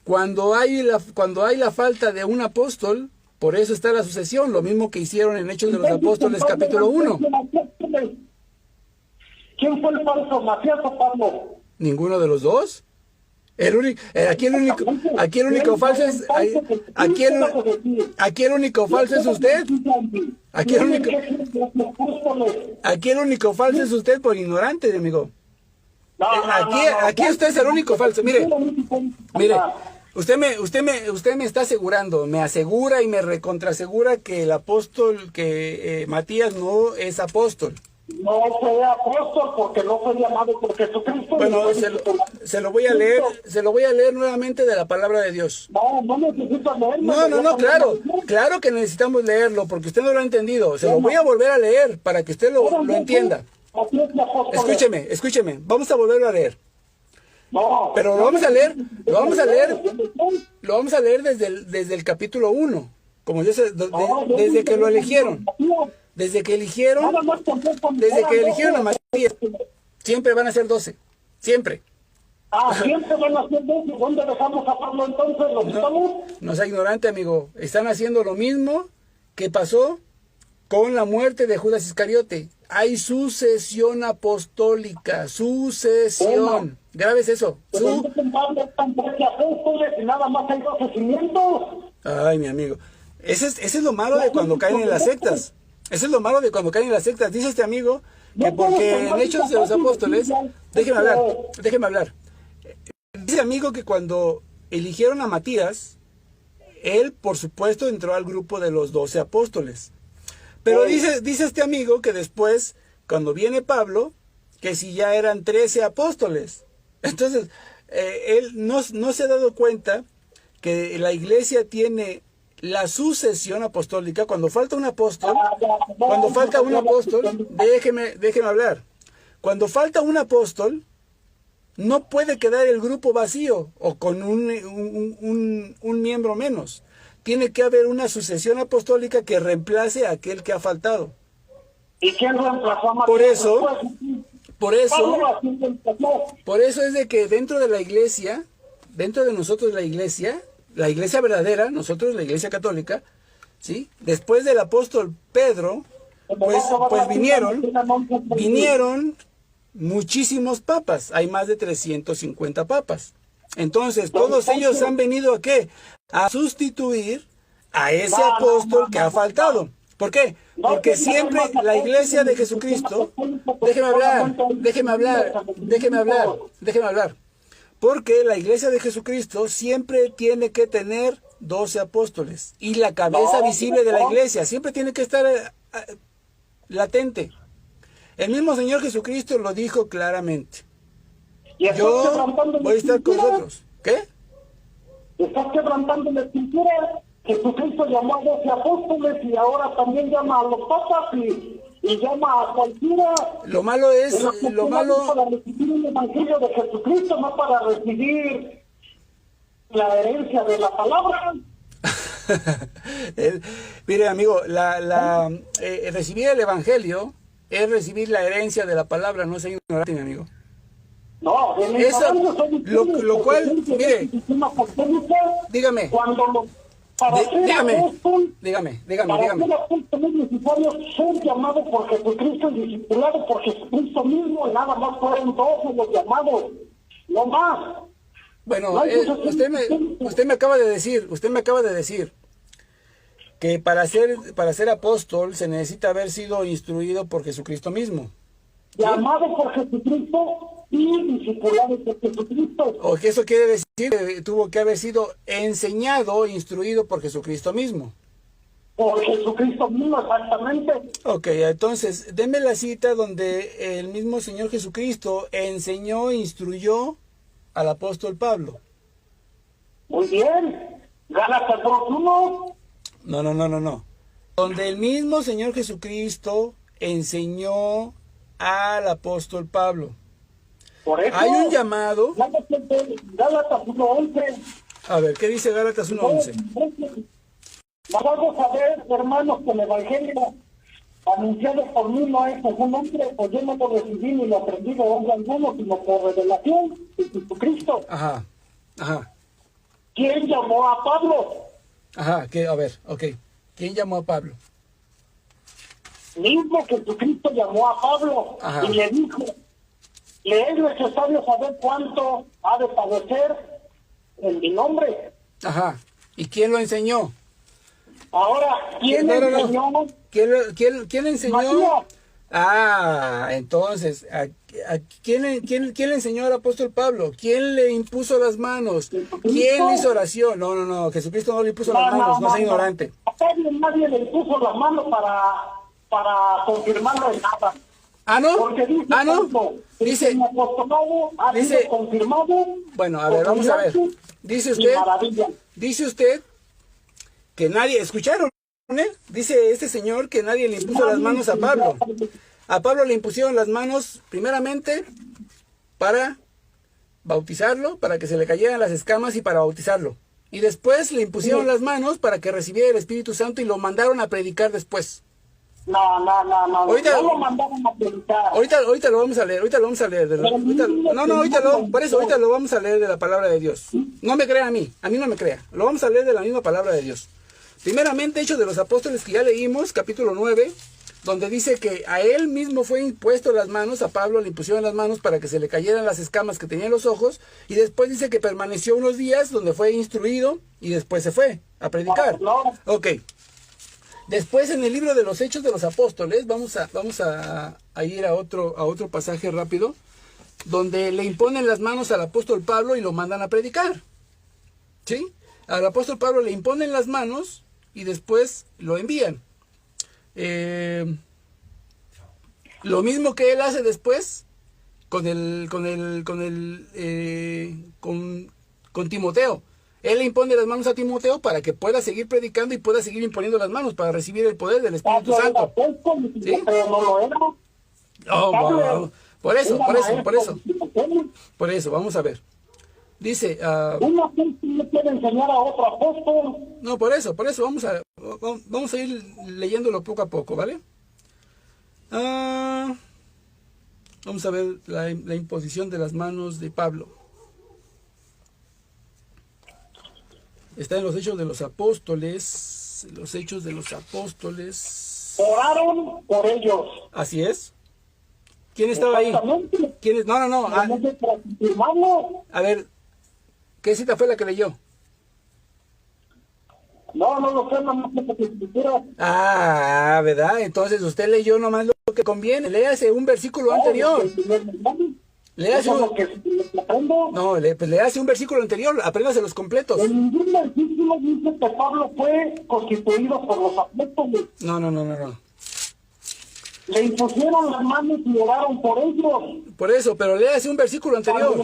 Cuando hay la falta de un apóstol, por eso está la sucesión, lo mismo que hicieron en Hechos de los Apóstoles, capítulo 1. ¿Quién fue el falso, Matías o Pablo? ¿Ninguno de los dos? Aquí el único falso es usted. Aquí el único falso es usted por ignorante, amigo. Aquí usted es el único falso. Mire, usted me está asegurando, me asegura y me recontrasegura que el apóstol, Matías no es apóstol. No fue apóstol porque no fue llamado por Jesucristo. Bueno, se lo voy a leer nuevamente de la palabra de Dios. No necesito leerlo. No, claro que necesitamos leerlo porque usted no lo ha entendido. Se lo voy a volver a leer para que usted lo entienda. Escúcheme, vamos a volverlo a leer. No, pero lo vamos a leer desde el capítulo 1, como yo sé, desde que lo eligieron. Desde que eligieron a Matías, siempre van a ser 12, siempre. Siempre van a ser 12, ¿dónde dejamos a Pablo entonces? ¿Lo quitamos? No sea ignorante, amigo, están haciendo lo mismo que pasó con la muerte de Judas Iscariote. Hay sucesión apostólica, sucesión. Grabes eso. Ay, mi amigo. Ese es lo malo de cuando caen en las sectas. Dice este amigo que porque en Hechos de los Apóstoles... Déjeme hablar. Dice amigo que cuando eligieron a Matías, él, por supuesto, entró al grupo de los 12 apóstoles. Pero dice este amigo que después, cuando viene Pablo, que si ya eran 13 apóstoles. Entonces, él no se ha dado cuenta que la iglesia tiene la sucesión apostólica. Cuando falta un apóstol, déjeme hablar. Cuando falta un apóstol, no puede quedar el grupo vacío o con un miembro menos. Tiene que haber una sucesión apostólica que reemplace a aquel que ha faltado. ¿Y quién reemplazó a Matías? Por eso es de que dentro de la iglesia, dentro de nosotros la iglesia verdadera, nosotros la iglesia católica, ¿sí? Después del apóstol Pedro, pues vinieron muchísimos papas, hay más de 350 papas. Entonces, todos ellos han venido ¿a qué? A sustituir a ese apóstol que ha faltado. ¿Por qué? Porque siempre la iglesia de Jesucristo... Déjeme hablar. Porque la iglesia de Jesucristo siempre tiene que tener 12 apóstoles. Y la cabeza visible de la iglesia siempre tiene que estar latente. El mismo Señor Jesucristo lo dijo claramente. Yo voy a estar con vosotros. ¿Qué? Estás quebrantando la escritura. Jesucristo llamó a 12 apóstoles y ahora también llama a los papas y llama a cualquiera. Lo malo para recibir el evangelio de Jesucristo, no para recibir la herencia de la palabra. Mire, amigo, recibir el evangelio es recibir la herencia de la palabra, no ser ignorante, mi amigo. No, eso, lo cual, mire, dígame. Cuando dígame. Ser apóstol es necesario ser llamado por Jesucristo y discipulado por Jesucristo mismo, nada más fueron 12 los llamados, no más. Bueno, usted me acaba de decir que para ser apóstol se necesita haber sido instruido por Jesucristo mismo. ¿Sí? Llamado por Jesucristo y discipulado por Jesucristo. O que eso quiere decir que tuvo que haber sido enseñado, instruido por Jesucristo mismo. Por Jesucristo mismo, exactamente. Ok, entonces, denme la cita donde el mismo Señor Jesucristo enseñó, instruyó al apóstol Pablo. Muy bien. Gálatas 2:1. No. Donde el mismo Señor Jesucristo enseñó al apóstol Pablo. Por eso, hay un llamado. Gálatas 1:11. A ver, ¿qué dice Gálatas 1:11? Vamos a ver, hermanos, que el evangelio anunciado por mí no es según hombre, pues yo no lo recibí ni lo aprendí de hombre alguno, sino por revelación de Jesucristo. Ajá. ¿Quién llamó a Pablo? Ajá, a ver, ok. ¿Quién llamó a Pablo? Mismo Jesucristo llamó a Pablo. Ajá. Y le dijo, le es necesario saber cuánto ha de padecer en mi nombre. Ajá. ¿Y quién lo enseñó? Ahora, ¿quién enseñó? ¿Quién le enseñó? María. Entonces, ¿quién le enseñó al apóstol Pablo? ¿Quién le impuso las manos? ¿Quién le hizo oración? No, Jesucristo no le impuso las manos, no sea ignorante. Nadie le impuso las manos para confirmarlo en nada. ¿No? Porque dice, dice, el apostolado ha sido confirmado. Bueno, a ver, vamos a ver. Dice usted que nadie, ¿escucharon? Dice este señor que nadie le impuso las manos a Pablo. A Pablo le impusieron las manos primeramente para bautizarlo, para que se le cayeran las escamas y para bautizarlo. Y después le impusieron las manos para que recibiera el Espíritu Santo y lo mandaron a predicar después. No. Ahorita, no lo mandaron a predicar. Ahorita lo vamos a leer, ahorita lo vamos a leer de la palabra de Dios. No me crea a mí no me crea. Lo vamos a leer de la misma palabra de Dios. Primeramente, Hechos de los Apóstoles, que ya leímos, capítulo 9, donde dice que a él mismo fue impuesto las manos, a Pablo le impusieron las manos para que se le cayeran las escamas que tenía en los ojos, y después dice que permaneció unos días donde fue instruido y después se fue a predicar. Ok. Después, en el libro de los Hechos de los Apóstoles, vamos a ir a otro pasaje rápido, donde le imponen las manos al apóstol Pablo y lo mandan a predicar. ¿Sí? Al apóstol Pablo le imponen las manos y después lo envían. Lo mismo que él hace después con Timoteo. Él le impone las manos a Timoteo para que pueda seguir predicando y pueda seguir imponiendo las manos para recibir el poder del Espíritu Santo. ¿Sí? Por eso, vamos a ver. Dice, un apóstol no puede enseñar a otro apóstol. No, por eso, vamos a ir leyéndolo poco a poco, ¿vale? Vamos a ver la imposición de las manos de Pablo. Está en los Hechos de los Apóstoles. Oraron por ellos. Así es. ¿Quién estaba ahí? ¿Quién es? No. A ver, ¿qué cita fue la que leyó? No lo sé, no sé qué escritura. ¿Verdad? Entonces usted leyó nomás lo que conviene. Léase un versículo anterior. Léase un versículo anterior, apréndase los completos. En ningún versículo dice que Pablo fue constituido por los apóstoles. No. Le impusieron las manos y oraron por ellos. Por eso, pero léase un versículo anterior.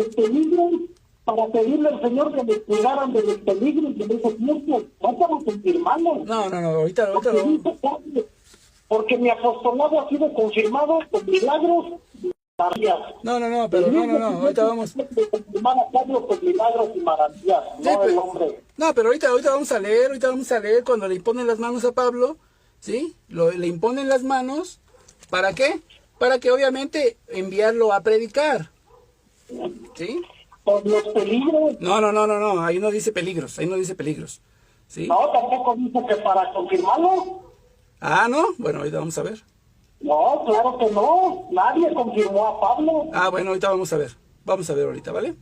Para pedirle al Señor que les cuidaran de los peligros de esos tiempos. No para confirmarlo. No, ahorita porque mi apostolado ha sido confirmado con milagros, No, pero no, ahorita vamos. No, pero ahorita vamos a leer cuando le imponen las manos a Pablo, ¿sí? Le imponen las manos, ¿para qué? Para que obviamente enviarlo a predicar, ¿sí? Por los peligros. No, ahí no dice peligros, ¿sí? No, tampoco dice que para confirmarlo. Ah, ¿no? Bueno, ahorita vamos a ver. No, claro que no. Nadie confirmó a Pablo. Ah, bueno, ahorita vamos a ver. Vamos a ver ahorita, ¿vale?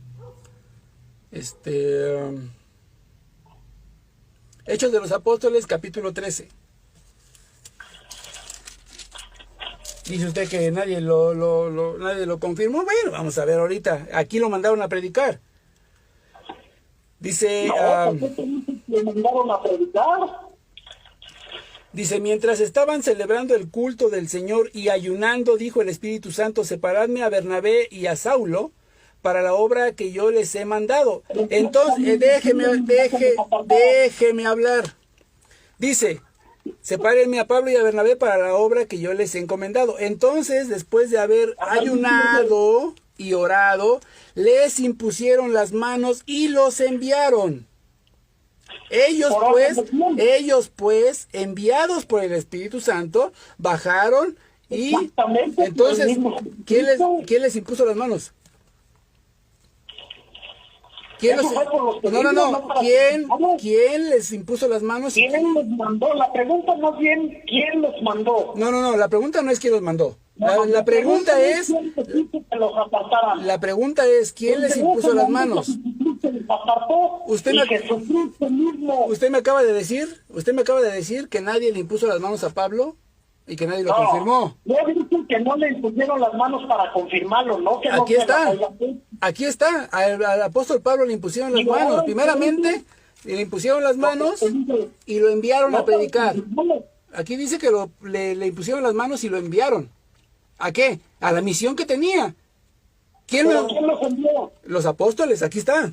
Hechos de los Apóstoles, capítulo 13. Dice usted que nadie nadie lo confirmó. Bueno, vamos a ver ahorita. Aquí lo mandaron a predicar. Dice... ¿Le mandaron a predicar? Dice, mientras estaban celebrando el culto del Señor y ayunando, dijo el Espíritu Santo, separadme a Bernabé y a Saulo para la obra que yo les he mandado. Entonces, déjeme hablar. Dice, sepárenme a Pablo y a Bernabé para la obra que yo les he encomendado. Entonces, después de haber ayunado y orado, les impusieron las manos y los enviaron. Ellos pues, enviados por el Espíritu Santo, bajaron y entonces, ¿quién les impuso las manos? ¿Quién les impuso las manos? ¿Quién los mandó? La pregunta no es bien, ¿quién los mandó? No, la pregunta no es quién los mandó. La pregunta es, ¿quién les impuso las manos? Usted me acaba de decir que nadie le impuso las manos a Pablo y que nadie lo confirmó. Yo dije que no le impusieron las manos para confirmarlo, ¿no? Que Aquí está, al apóstol Pablo le impusieron las manos. Primeramente, le impusieron las manos y lo enviaron a predicar. Aquí dice que le impusieron las manos y lo enviaron. ¿A qué? A la misión que tenía. ¿Quién los envió? Los apóstoles, aquí está.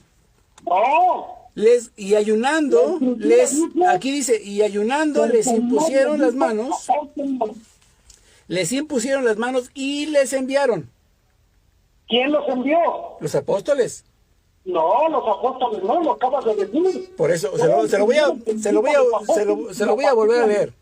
No. Y ayunando, aquí dice, y ayunando les impusieron las manos. Les impusieron las manos y les enviaron. ¿Quién los envió? Los apóstoles. No, los apóstoles no, lo acabas de decir. Por eso, se lo voy a volver a leer.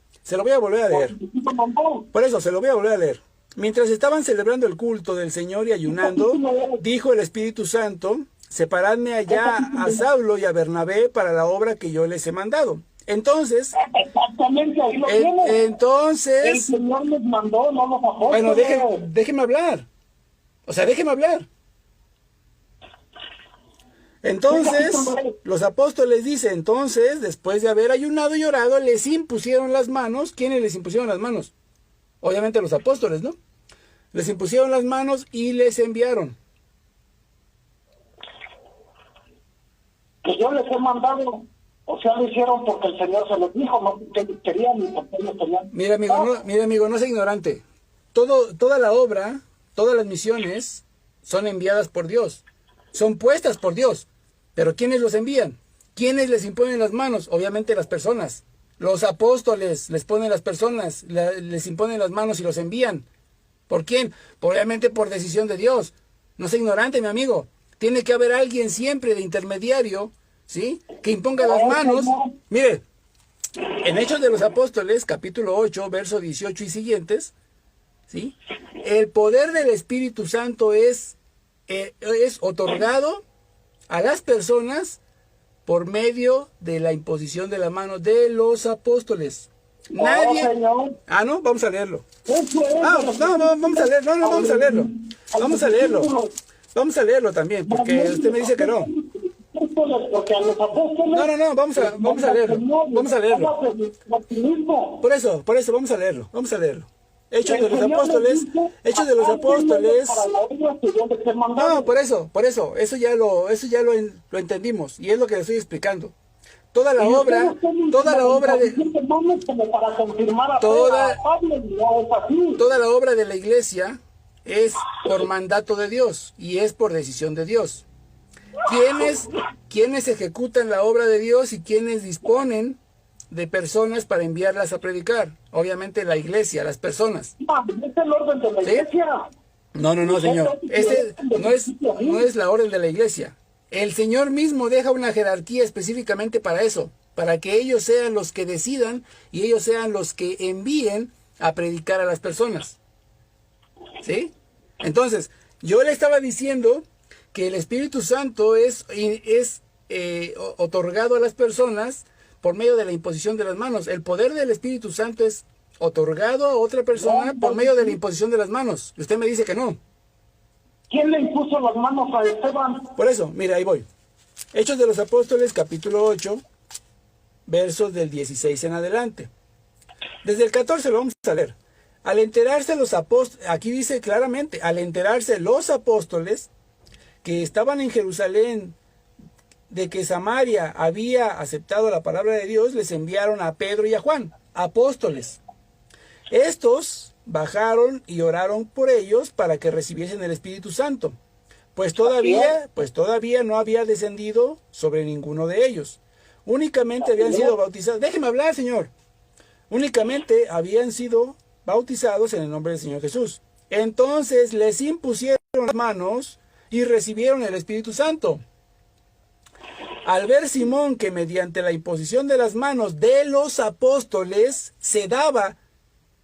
Por eso, se lo voy a volver a leer. Mientras estaban celebrando el culto del Señor y ayunando, dijo el Espíritu Santo, separadme allá a Saulo y a Bernabé para la obra que yo les he mandado. Entonces, exactamente, ahí lo tienes. Entonces, el Señor les mandó, no los apóstoles. Bueno, déjeme hablar. O sea, déjeme hablar. Entonces, los apóstoles dicen, entonces, después de haber ayunado y orado, les impusieron las manos. ¿Quiénes les impusieron las manos? Obviamente los apóstoles, ¿no? Les impusieron las manos y les enviaron. Que yo les he mandado, o sea, lo hicieron porque el Señor se los dijo, no porque querían ni porque ellos tenían. Mira, amigo, no sea ignorante. Toda la obra, todas las misiones son enviadas por Dios. Son puestas por Dios. Pero ¿quiénes los envían? ¿Quiénes les imponen las manos? Obviamente las personas. Los apóstoles les ponen las personas, les imponen las manos y los envían. ¿Por quién? Obviamente por decisión de Dios. No sea ignorante, mi amigo. Tiene que haber alguien siempre de intermediario, ¿sí? Que imponga las manos. Mire, en Hechos de los Apóstoles, capítulo 8, verso 18 y siguientes, ¿sí? El poder del Espíritu Santo es otorgado a las personas por medio de la imposición de la mano de los apóstoles. Nadie... Ah, no, vamos a leerlo. Vamos a leerlo. Vamos a leerlo también, porque usted me dice que no. No, vamos a leerlo. Por eso, vamos a leerlo. Hechos de los Apóstoles. No, por eso, eso ya lo entendimos, y es lo que le estoy explicando. Toda la obra de la iglesia es por mandato de Dios y es por decisión de Dios. ¿Quiénes ejecutan la obra de Dios y quiénes disponen de personas para enviarlas a predicar? Obviamente la iglesia, las personas. Es el orden de la iglesia. No, señor. No es la orden de la iglesia. El Señor mismo deja una jerarquía específicamente para eso, para que ellos sean los que decidan y ellos sean los que envíen a predicar a las personas. ¿Sí? Entonces, yo le estaba diciendo que el Espíritu Santo es otorgado a las personas por medio de la imposición de las manos. El poder del Espíritu Santo es otorgado a otra persona por medio de la imposición de las manos. Usted me dice que no. ¿Quién le impuso las manos a Esteban? Por eso, mira, ahí voy. Hechos de los Apóstoles, capítulo 8, versos del 16 en adelante. Desde el 14 lo vamos a leer. Al enterarse los apóstoles, aquí dice claramente, al enterarse los apóstoles que estaban en Jerusalén de que Samaria había aceptado la palabra de Dios, les enviaron a Pedro y a Juan, apóstoles. Estos bajaron y oraron por ellos para que recibiesen el Espíritu Santo, pues todavía no había descendido sobre ninguno de ellos. Únicamente habían sido bautizados. Déjeme hablar, Señor. Únicamente habían sido bautizados en el nombre del Señor Jesús. Entonces les impusieron las manos y recibieron el Espíritu Santo. Al ver Simón que mediante la imposición de las manos de los apóstoles se daba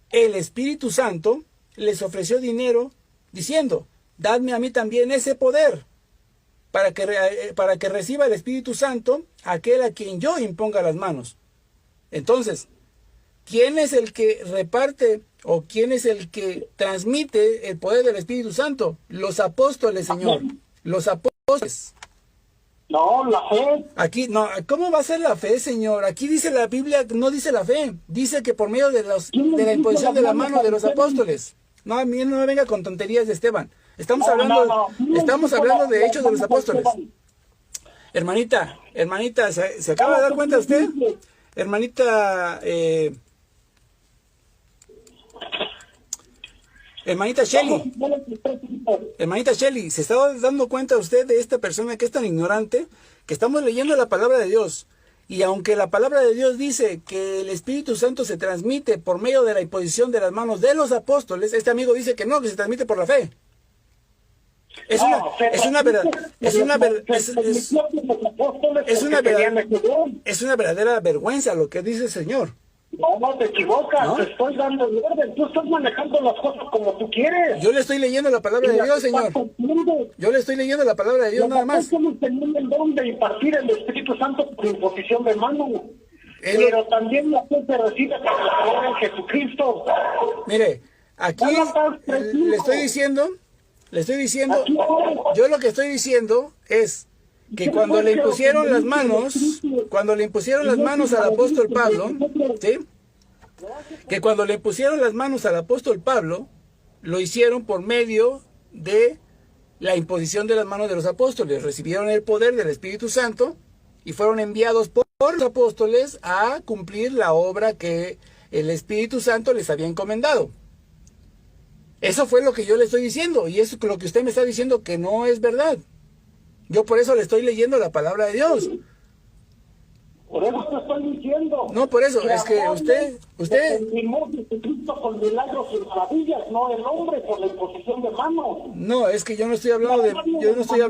el Espíritu Santo, les ofreció dinero diciendo: dadme a mí también ese poder para que reciba el Espíritu Santo aquel a quien yo imponga las manos. Entonces, ¿quién es el que reparte o quién es el que transmite el poder del Espíritu Santo? Los apóstoles, Señor. Los apóstoles. No, la fe. Aquí, no, ¿cómo va a ser la fe, Señor? Aquí dice la Biblia, no dice la fe. Dice que por medio de la imposición de la mano de los apóstoles. No, a mí no me venga con tonterías de Esteban. Estamos hablando de Hechos de los Apóstoles. Hermanita, ¿se acaba de dar cuenta usted? Hermanita Shelly, ¿se está dando cuenta usted de esta persona que es tan ignorante? Que estamos leyendo la palabra de Dios. Y aunque la palabra de Dios dice que el Espíritu Santo se transmite por medio de la imposición de las manos de los apóstoles, este amigo dice que no, que se transmite por la fe. Es una verdadera vergüenza lo que dice el Señor. No te equivocas, ¿no? Te estoy dando el orden, tú estás manejando las cosas como tú quieres. Yo le estoy leyendo la palabra de Dios, Señor. Yo le estoy leyendo la palabra de Dios nada más. Estamos teniendo el don de impartir el Espíritu Santo por imposición de mano. Pero también la fe se recibe por la fe en Jesucristo. Mire, aquí le estoy diciendo, yo lo que estoy diciendo es que cuando le impusieron las manos al apóstol Pablo, ¿sí? Que cuando le impusieron las manos al apóstol Pablo, lo hicieron por medio de la imposición de las manos de los apóstoles. Recibieron el poder del Espíritu Santo y fueron enviados por los apóstoles a cumplir la obra que el Espíritu Santo les había encomendado. Eso fue lo que yo le estoy diciendo, y es lo que usted me está diciendo que no es verdad. Yo por eso le estoy leyendo la palabra de Dios. Por eso te estoy diciendo. No, por eso, es que usted... Jesucristo con milagros y maravillas, no el hombre por la imposición de manos. No, es que yo no estoy hablando de maravillas. Yo no estoy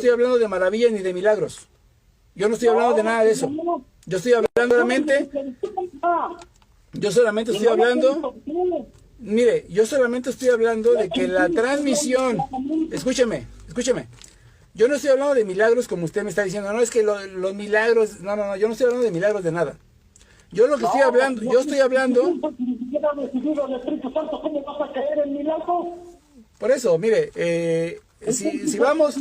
hablando de maravillas ni de milagros. Yo no estoy hablando de nada de eso. Yo estoy hablando solamente... Yo solamente estoy hablando... Mire, yo solamente estoy hablando de que la transmisión... Escúcheme. Yo no estoy hablando de milagros como usted me está diciendo. No, es que los milagros... No, yo no estoy hablando de milagros de nada. Yo lo que estoy hablando... Yo estoy hablando... Por eso, mire, si vamos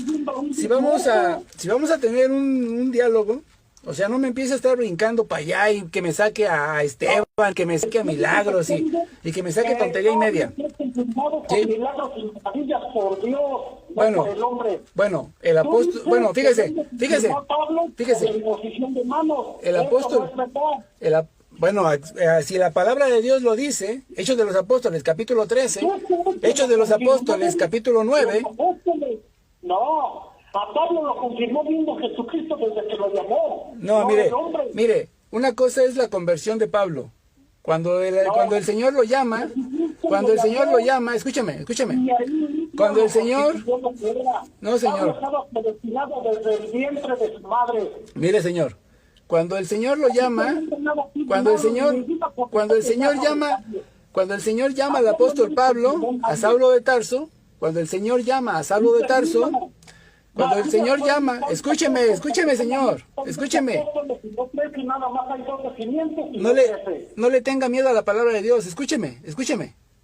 a tener un diálogo... O sea, no me empiece a estar brincando para allá y que me saque a Esteban, que me saque a Milagros y que me saque tontería y media. ¿Sí? Bueno, el apóstol, bueno, fíjese. El apóstol, bueno, si la palabra de Dios lo dice, Hechos de los Apóstoles, capítulo 13, Hechos de los Apóstoles, capítulo 9. No. A Pablo lo confirmó mismo Jesucristo desde que lo llamó. No, mire, una cosa es la conversión de Pablo Cuando el Señor lo llama, escúchame. Cuando el Señor, no, señor, mire, señor, cuando el Señor lo llama, cuando el Señor llama al apóstol Pablo a Saulo de Tarso, cuando el Señor llama, señor, escúcheme. No le tenga miedo a la palabra de Dios, escúcheme.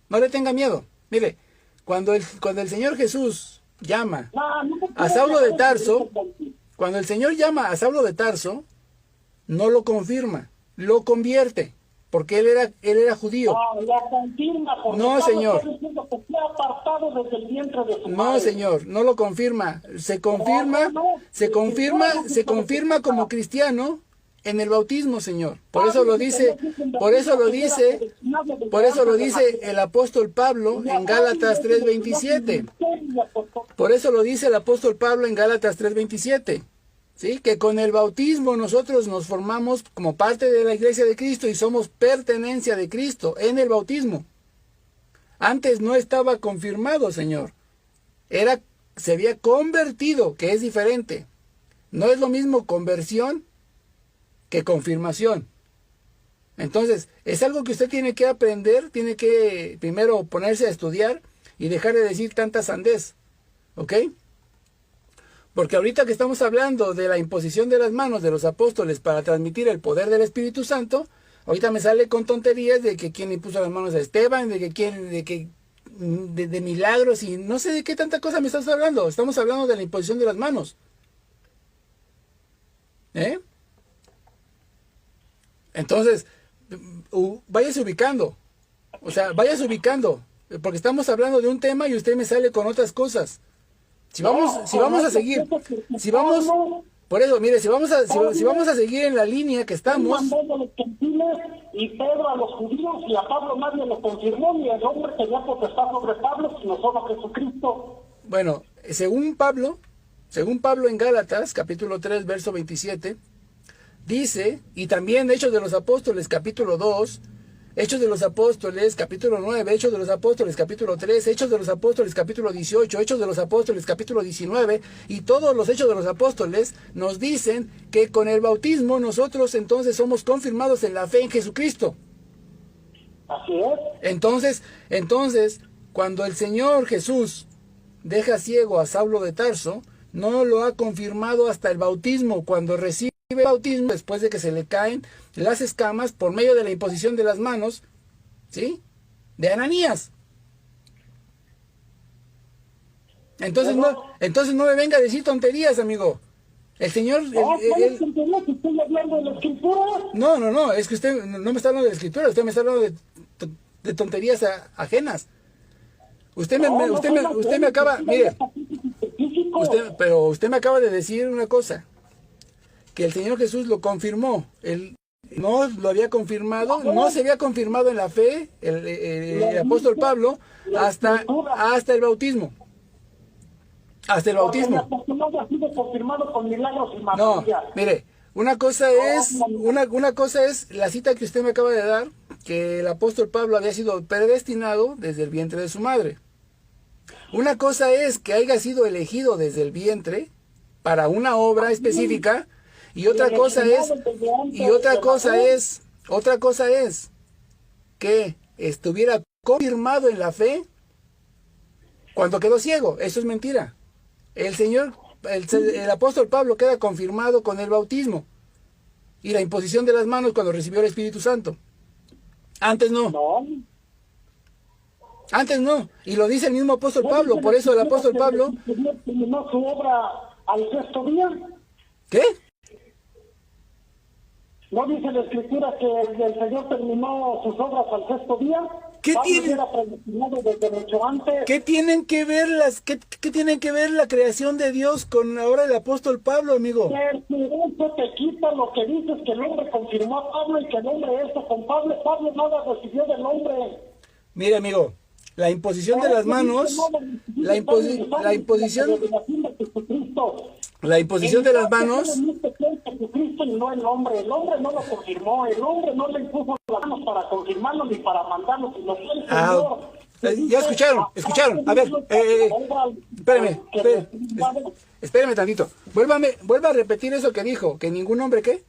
No le tenga miedo. Mire, cuando el Señor Jesús llama a Saulo de Tarso, no lo confirma, lo convierte, porque él era judío. No, señor. No, señor, no lo confirma. Se confirma como cristiano en el bautismo, señor. Por eso lo dice el apóstol Pablo en Gálatas 3:27. Por eso lo dice el apóstol Pablo en Gálatas 3:27. ¿Sí? Que con el bautismo nosotros nos formamos como parte de la iglesia de Cristo y somos pertenencia de Cristo en el bautismo. Antes no estaba confirmado, señor. Se había convertido, que es diferente. No es lo mismo conversión que confirmación. Entonces, es algo que usted tiene que aprender, tiene que primero ponerse a estudiar y dejar de decir tanta sandez. ¿Ok? Porque ahorita que estamos hablando de la imposición de las manos de los apóstoles para transmitir el poder del Espíritu Santo, ahorita me sale con tonterías de que quién impuso las manos a Esteban, de milagros y no sé de qué tanta cosa me estás hablando. Estamos hablando de la imposición de las manos. Entonces, váyase ubicando. O sea, váyase ubicando. Porque estamos hablando de un tema y usted me sale con otras cosas. Si vamos a seguir en la línea que estamos. Y Pedro a los judíos y a Pablo nadie lo confirmó, ni el hombre tenía potestad sobre Pablo, sino solo Jesucristo. Bueno, según Pablo en Gálatas, capítulo 3, verso 27, dice, y también Hechos de los Apóstoles, capítulo 2, Hechos de los Apóstoles, capítulo 9, Hechos de los Apóstoles, capítulo 3, Hechos de los Apóstoles, capítulo 18, Hechos de los Apóstoles, capítulo 19, y todos los Hechos de los Apóstoles nos dicen que con el bautismo nosotros entonces somos confirmados en la fe en Jesucristo. Así es. Entonces, cuando el Señor Jesús deja ciego a Saulo de Tarso, no lo ha confirmado hasta el bautismo, cuando recibe el bautismo, después de que se le caen las escamas por medio de la imposición de las manos, ¿sí? De Ananías. Entonces no me venga a decir tonterías, amigo. El Señor... No, es que usted no me está hablando de la Escritura, usted me está hablando de tonterías ajenas. Usted me acaba... Mire, usted me acaba de decir una cosa, que el Señor Jesús lo confirmó. Él no lo había confirmado, no se había confirmado en la fe el apóstol Pablo hasta el bautismo. Hasta el bautismo. No, mire, una cosa es la cita que usted me acaba de dar, que el apóstol Pablo había sido predestinado desde el vientre de su madre. Una cosa es que haya sido elegido desde el vientre para una obra específica, y otra cosa es que estuviera confirmado en la fe cuando quedó ciego. Eso es mentira. El apóstol Pablo queda confirmado con el bautismo y la imposición de las manos cuando recibió el Espíritu Santo. Antes no. Antes no. Y lo dice el mismo apóstol Pablo. Por eso el apóstol Pablo terminó su obra al sexto día. ¿Qué? ¿No dice la Escritura que el Señor terminó sus obras al sexto día? ¿Qué tienen que ver qué tienen que ver la creación de Dios con la obra del apóstol Pablo, amigo? Eso te quita lo que dices, que el hombre confirmó a Pablo y que el hombre esto con Pablo. Pablo nada recibió del hombre. Mire, amigo, la imposición de las manos, la imposición de las manos, Jesucristo y no el hombre. El hombre no lo confirmó, el hombre no le impuso las manos para confirmarlo ni para mandarlo, sino fue el Señor. Ya escucharon. A ver, espéreme tantito. Vuelva a repetir eso que dijo, que ningún hombre, ¿qué?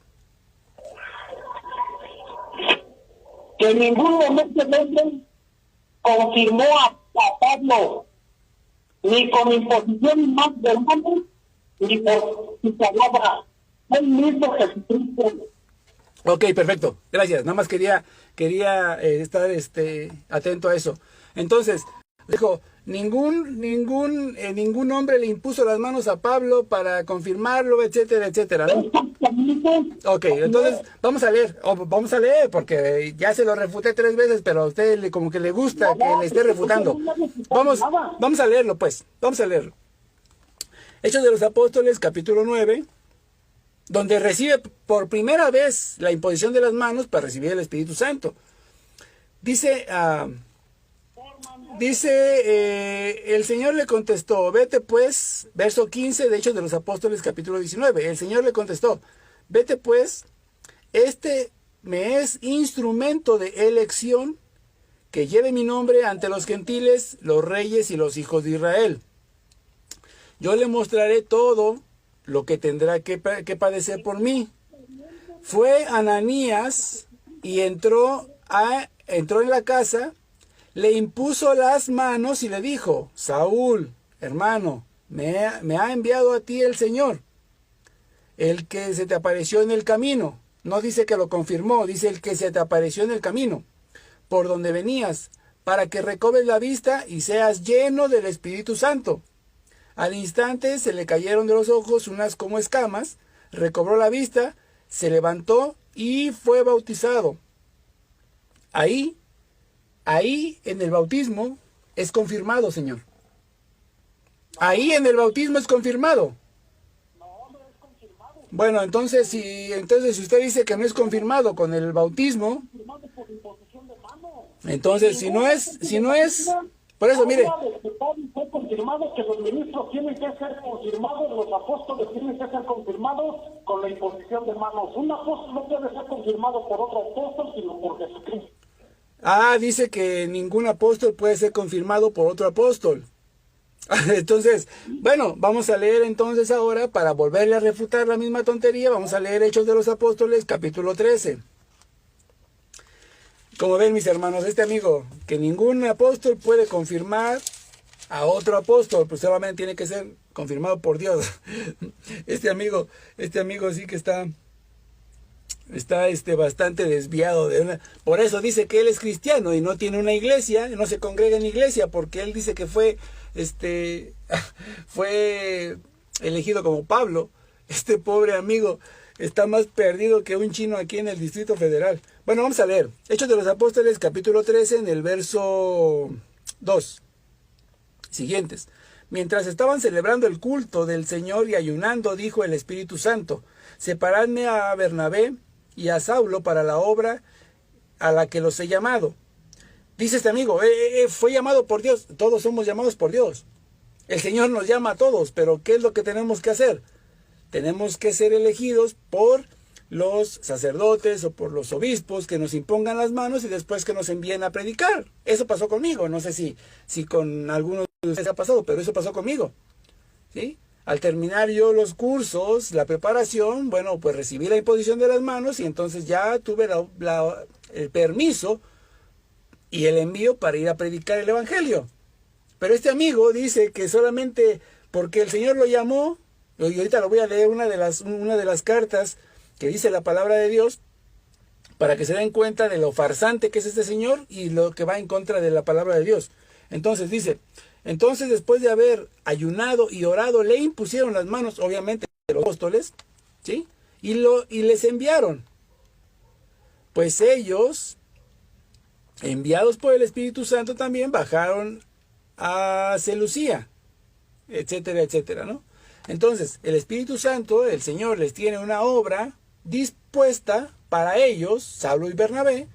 Que en ningún momento el hombre confirmó a Pablo, ni con imposición más de hombre, ni por su palabra. El mismo Jesucristo. Ok, perfecto. Gracias. Nada más quería estar atento a eso. Entonces, dijo, ningún hombre le impuso las manos a Pablo para confirmarlo, etcétera, etcétera, ¿no? Ok, entonces vamos a leer, porque ya se lo refuté 3 veces, pero a usted como que le gusta que le esté refutando. Vamos a leerlo, pues. Vamos a leerlo. Hechos de los Apóstoles, capítulo 9, donde recibe por primera vez la imposición de las manos para recibir el Espíritu Santo. Dice, el Señor le contestó, vete pues, verso 15 de Hechos de los Apóstoles, capítulo 19. El Señor le contestó, vete pues, este me es instrumento de elección, que lleve mi nombre ante los gentiles, los reyes y los hijos de Israel. Yo le mostraré todo lo que tendrá que padecer por mí. Fue Ananías y entró en la casa, le impuso las manos y le dijo, Saúl, hermano, me ha enviado a ti el Señor, el que se te apareció en el camino. No dice que lo confirmó, dice el que se te apareció en el camino, por donde venías, para que recobres la vista y seas lleno del Espíritu Santo. Al instante se le cayeron de los ojos unas como escamas, recobró la vista, se levantó y fue bautizado. Ahí en el bautismo es confirmado, Señor. Ahí en el bautismo es confirmado. Bueno, entonces si usted dice que no es confirmado con el bautismo, entonces si no es, por eso mire. Fue confirmado que los ministros tienen que ser confirmados, los apóstoles tienen que ser confirmados con la imposición de manos. Un apóstol no puede ser confirmado por otro apóstol, sino por Jesucristo. Dice que ningún apóstol puede ser confirmado por otro apóstol. Entonces, bueno, vamos a leer entonces ahora, para volverle a refutar la misma tontería, vamos a leer Hechos de los Apóstoles, capítulo 13. Como ven, mis hermanos, este amigo, que ningún apóstol puede confirmar a otro apóstol, pues solamente tiene que ser confirmado por Dios. Este amigo sí que está bastante desviado por eso dice que él es cristiano y no tiene una iglesia, no se congrega en iglesia, porque él dice que fue elegido como Pablo. Este pobre amigo está más perdido que un chino aquí en el Distrito Federal. Bueno, vamos a leer Hechos de los Apóstoles, capítulo 13, en el verso 2 siguientes. Mientras estaban celebrando el culto del Señor y ayunando, dijo el Espíritu Santo, separadme a Bernabé y a Saulo para la obra a la que los he llamado. Dice este amigo, fue llamado por Dios. Todos somos llamados por Dios. El Señor nos llama a todos, pero ¿qué es lo que tenemos que hacer? Tenemos que ser elegidos por los sacerdotes o por los obispos que nos impongan las manos y después que nos envíen a predicar. Eso pasó conmigo. No sé si con algunos de ustedes ha pasado, pero eso pasó conmigo. ¿Sí? Al terminar yo los cursos, la preparación, bueno, pues recibí la imposición de las manos y entonces ya tuve el permiso y el envío para ir a predicar el Evangelio. Pero este amigo dice que solamente porque el Señor lo llamó, y ahorita lo voy a leer una de las cartas que dice la palabra de Dios, para que se den cuenta de lo farsante que es este señor y lo que va en contra de la palabra de Dios. Entonces dice, entonces después de haber ayunado y orado, le impusieron las manos, obviamente, de los apóstoles, ¿sí? Y les enviaron. Pues ellos, enviados por el Espíritu Santo, también bajaron a Seleucía, etcétera, etcétera, ¿no? Entonces, el Espíritu Santo, el Señor, les tiene una obra dispuesta para ellos, Saulo y Bernabé.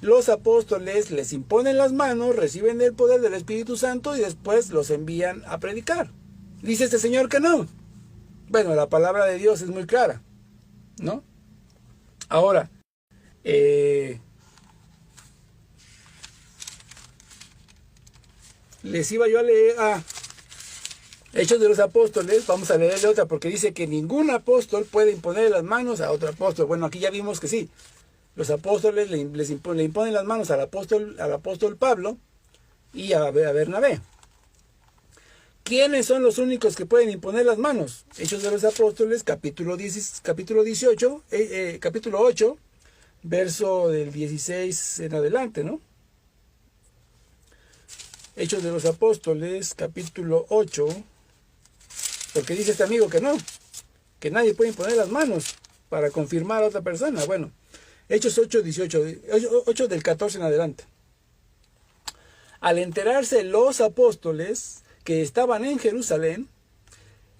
Los apóstoles les imponen las manos, reciben el poder del Espíritu Santo y después los envían a predicar. Dice este señor que no. Bueno, la palabra de Dios es muy clara, ¿no? Ahora, les iba yo a leer Hechos de los Apóstoles. Vamos a leerle otra porque dice que ningún apóstol puede imponer las manos a otro apóstol. Bueno, aquí ya vimos que sí. Los apóstoles le imponen las manos al apóstol Pablo y a Bernabé. ¿Quiénes son los únicos que pueden imponer las manos? Hechos de los Apóstoles, capítulo 8, verso del 16 en adelante, ¿no? Hechos de los Apóstoles, capítulo 8, porque dice este amigo que no, que nadie puede imponer las manos para confirmar a otra persona. Bueno, Hechos 8, 18, 8 del 14 en adelante. Al enterarse los apóstoles que estaban en Jerusalén,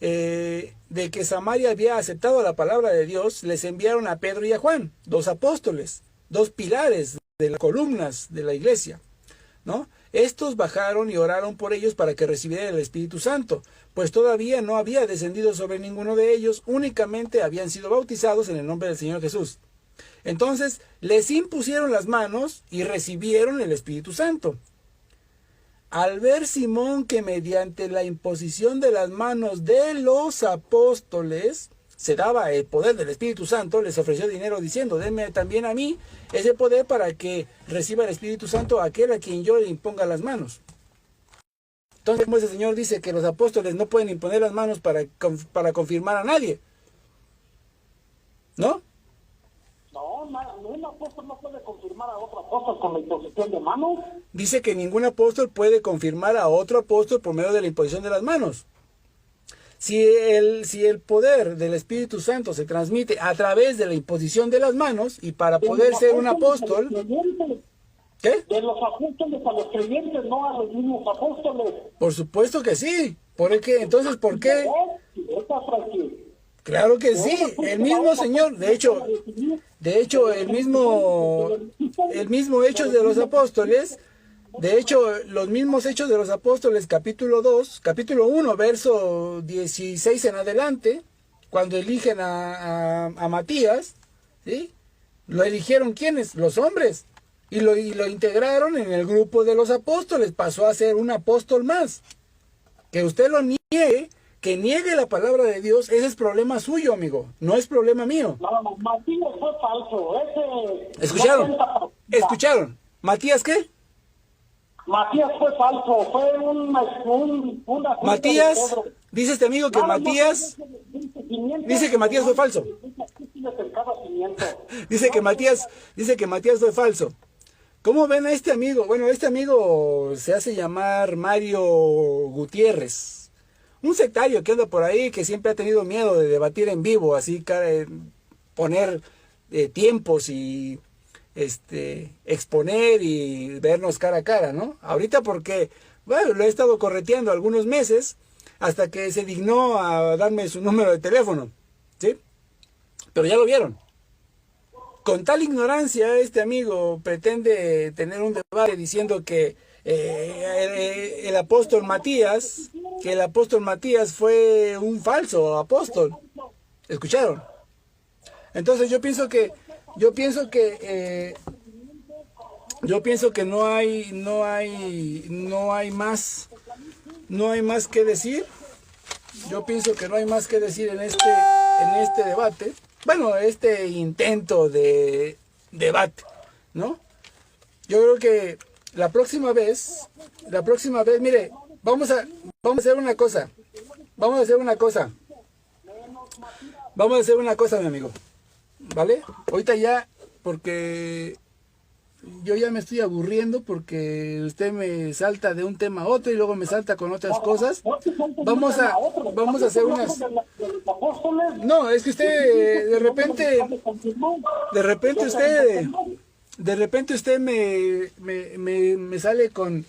de que Samaria había aceptado la palabra de Dios, les enviaron a Pedro y a Juan, dos apóstoles, dos pilares de las columnas de la iglesia, ¿no? Estos bajaron y oraron por ellos para que recibieran el Espíritu Santo, pues todavía no había descendido sobre ninguno de ellos, únicamente habían sido bautizados en el nombre del Señor Jesús. Entonces les impusieron las manos y recibieron el Espíritu Santo. Al ver Simón que mediante la imposición de las manos de los apóstoles se daba el poder del Espíritu Santo, les ofreció dinero diciendo: denme también a mí ese poder para que reciba el Espíritu Santo aquel a quien yo le imponga las manos. Entonces, como ese señor dice que los apóstoles no pueden imponer las manos para confirmar a nadie, ¿no? No, un apóstol no puede confirmar a otro apóstol con la imposición de manos. Dice que ningún apóstol puede confirmar a otro apóstol por medio de la imposición de las manos. Si el poder del Espíritu Santo se transmite a través de la imposición de las manos, y para poder ser un apóstol... ¿Qué? De los apóstoles a los creyentes, no a los mismos apóstoles. Por supuesto que sí. Entonces, ¿por qué? Claro que sí. El mismo Señor, de hecho, el mismo Hechos de los Apóstoles, los mismos Hechos de los Apóstoles, capítulo 1, verso 16 en adelante, cuando eligen a Matías, ¿sí? Lo eligieron ¿quiénes? Los hombres. Y lo integraron en el grupo de los apóstoles. Pasó a ser un apóstol más. Que usted lo niegue, que niegue la palabra de Dios, ese es problema suyo, amigo. No es problema mío. No, Matías fue falso. ¿Escucharon? ¿Matías qué? Matías fue falso. Fue una Matías, dice este amigo que Matías... Dice que Matías fue falso. Dice que Matías fue falso. ¿Cómo ven a este amigo? Bueno, este amigo se hace llamar Mario Gutiérrez. Un sectario que anda por ahí, que siempre ha tenido miedo de debatir en vivo, así poner tiempos y exponer y vernos cara a cara, ¿no? Ahorita porque, bueno, lo he estado correteando algunos meses hasta que se dignó a darme su número de teléfono, ¿sí? Pero ya lo vieron. Con tal ignorancia, este amigo pretende tener un debate diciendo que el apóstol Matías fue un falso apóstol. ¿Escucharon? Entonces yo pienso que no hay más que decir. Yo pienso que no hay más que decir en este debate. Bueno, este intento de debate, ¿no? Yo creo que la próxima vez, mire, vamos a hacer una cosa. Vamos a hacer una cosa, mi amigo. ¿Vale? Ahorita ya, porque yo ya me estoy aburriendo, porque usted me salta de un tema a otro y luego me salta con otras cosas. Vamos a hacer unas... No, es que usted de repente usted me sale con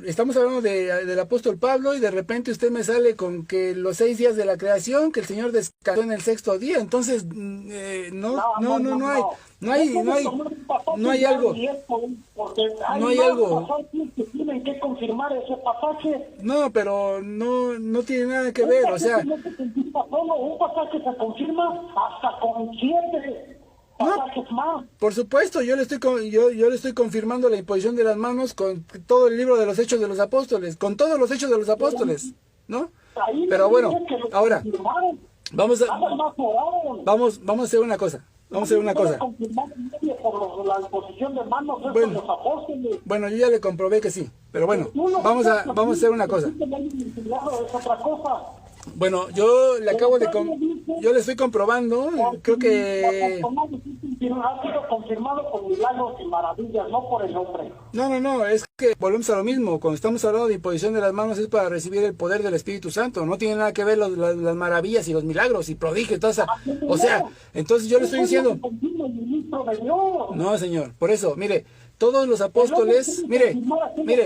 estamos hablando del apóstol Pablo, y de repente usted me sale con que los 6 días de la creación, que el Señor descansó en el 6º día. Entonces no hay algo. Tienen que confirmar ese pasaje. No, pero no tiene nada que ver, o sea. Un pasaje se confirma hasta con 7 pasajes más. Por supuesto, yo le estoy confirmando la imposición de las manos con todo el libro de los Hechos de los Apóstoles, con todos los Hechos de los Apóstoles, ¿no? Pero bueno, ahora vamos a hacer una cosa. Vamos a hacer una cosa. Bueno, yo ya le comprobé que sí, pero bueno, vamos a hacer una cosa. Bueno, yo le estoy comprobando, creo que... Ha sido confirmado con milagros y maravillas, no por el hombre. No, es que volvemos a lo mismo. Cuando estamos hablando de imposición de las manos es para recibir el poder del Espíritu Santo. No tiene nada que ver las maravillas y los milagros y prodigios, toda esa... O sea, entonces yo le estoy diciendo... No, señor, por eso, mire, todos los apóstoles, mire, pero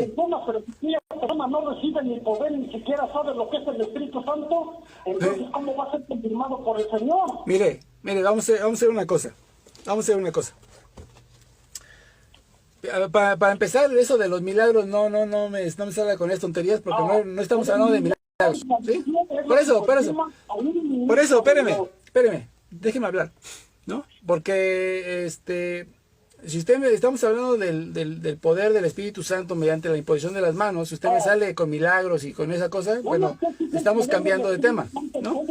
si esa persona no recibe ni poder, ni siquiera sabe lo que es el Espíritu Santo, entonces ¿cómo va a ser confirmado por el Señor? Mire, vamos a hacer una cosa. Para empezar, eso de los milagros, no me salga con estas tonterías, porque no estamos hablando de milagros, ¿sí? Por eso, espéreme, déjeme hablar, ¿no? Porque, si usted estamos hablando del poder del Espíritu Santo mediante la imposición de las manos, si usted me sale con milagros y con esa cosa, bueno, estamos cambiando de tema, ¿no?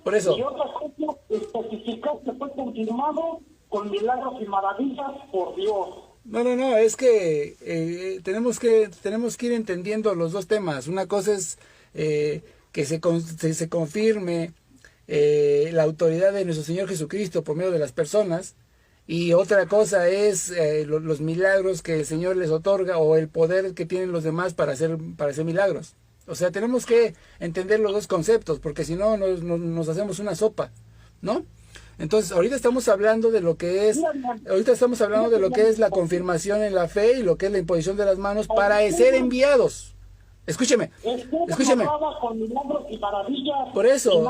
Por eso. Y otra cosa, especificó que fue confirmado con milagros y maravillas por Dios. No, es que tenemos que ir entendiendo los dos temas. Una cosa es que se confirme la autoridad de nuestro Señor Jesucristo por medio de las personas, y otra cosa es los milagros que el Señor les otorga o el poder que tienen los demás para hacer milagros. O sea, tenemos que entender los dos conceptos, porque si no nos hacemos una sopa, ¿no? Entonces, ahorita estamos hablando de lo que es la confirmación en la fe y lo que es la imposición de las manos para ser enviados. Escúcheme. Por eso,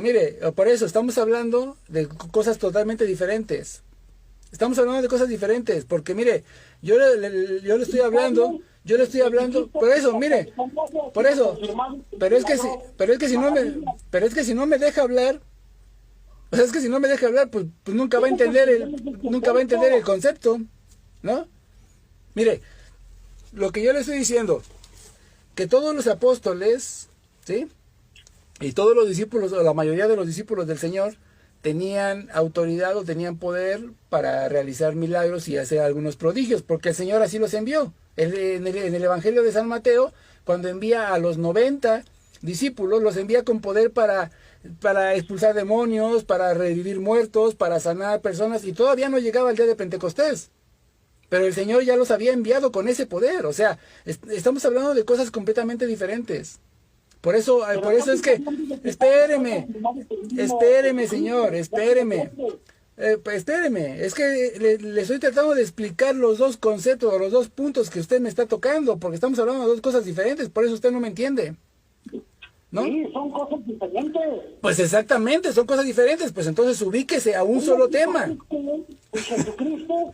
mire, estamos hablando de cosas totalmente diferentes. Porque mire, yo le estoy hablando, por eso, pero es que si no me deja hablar, pues nunca va a entender el concepto, ¿no? Mire, lo que yo le estoy diciendo, que todos los apóstoles, ¿sí? Y todos los discípulos, o la mayoría de los discípulos del Señor, tenían autoridad o tenían poder para realizar milagros y hacer algunos prodigios, porque el Señor así los envió. En el Evangelio de San Mateo, cuando envía a los 90 discípulos, los envía con poder para expulsar demonios, para revivir muertos, para sanar personas, y todavía no llegaba el día de Pentecostés. Pero el Señor ya los había enviado con ese poder. O sea, estamos hablando de cosas completamente diferentes. Por eso es que, espéreme, señor, espéreme. Es que le estoy tratando de explicar los dos conceptos, los dos puntos que usted me está tocando, porque estamos hablando de dos cosas diferentes, por eso usted no me entiende, ¿no? Sí, son cosas diferentes. Pues exactamente, son cosas diferentes, pues entonces ubíquese a un solo tema. Jesucristo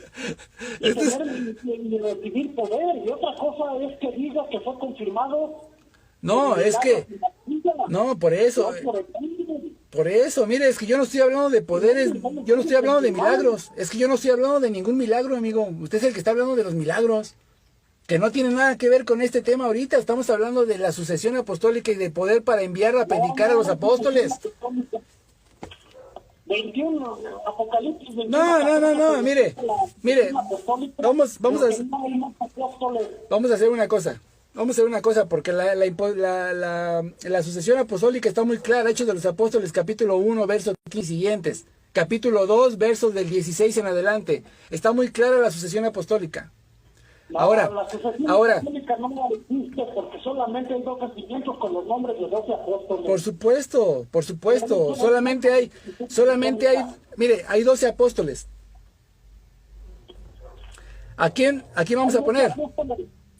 y recibir poder, y otra cosa es que diga que fue confirmado. No, es que, no, por eso, mire, es que yo no estoy hablando de poderes, yo no estoy hablando de milagros, es que yo no estoy hablando de ningún milagro, amigo, usted es el que está hablando de los milagros, que no tiene nada que ver con este tema ahorita, estamos hablando de la sucesión apostólica y de poder para enviar a predicar a los apóstoles. 21, Apocalipsis 21. No, mire, vamos a hacer una cosa. Porque la sucesión apostólica está muy clara. Hechos de los Apóstoles, capítulo 1, versos 15 siguientes. Capítulo 2, versos del 16 en adelante. Está muy clara la sucesión apostólica. Ahora, apostólica no existe porque solamente hay 12 regimientos con los nombres de 12 apóstoles. Por supuesto. Solamente hay, mire, hay 12 apóstoles. ¿A quién vamos a poner?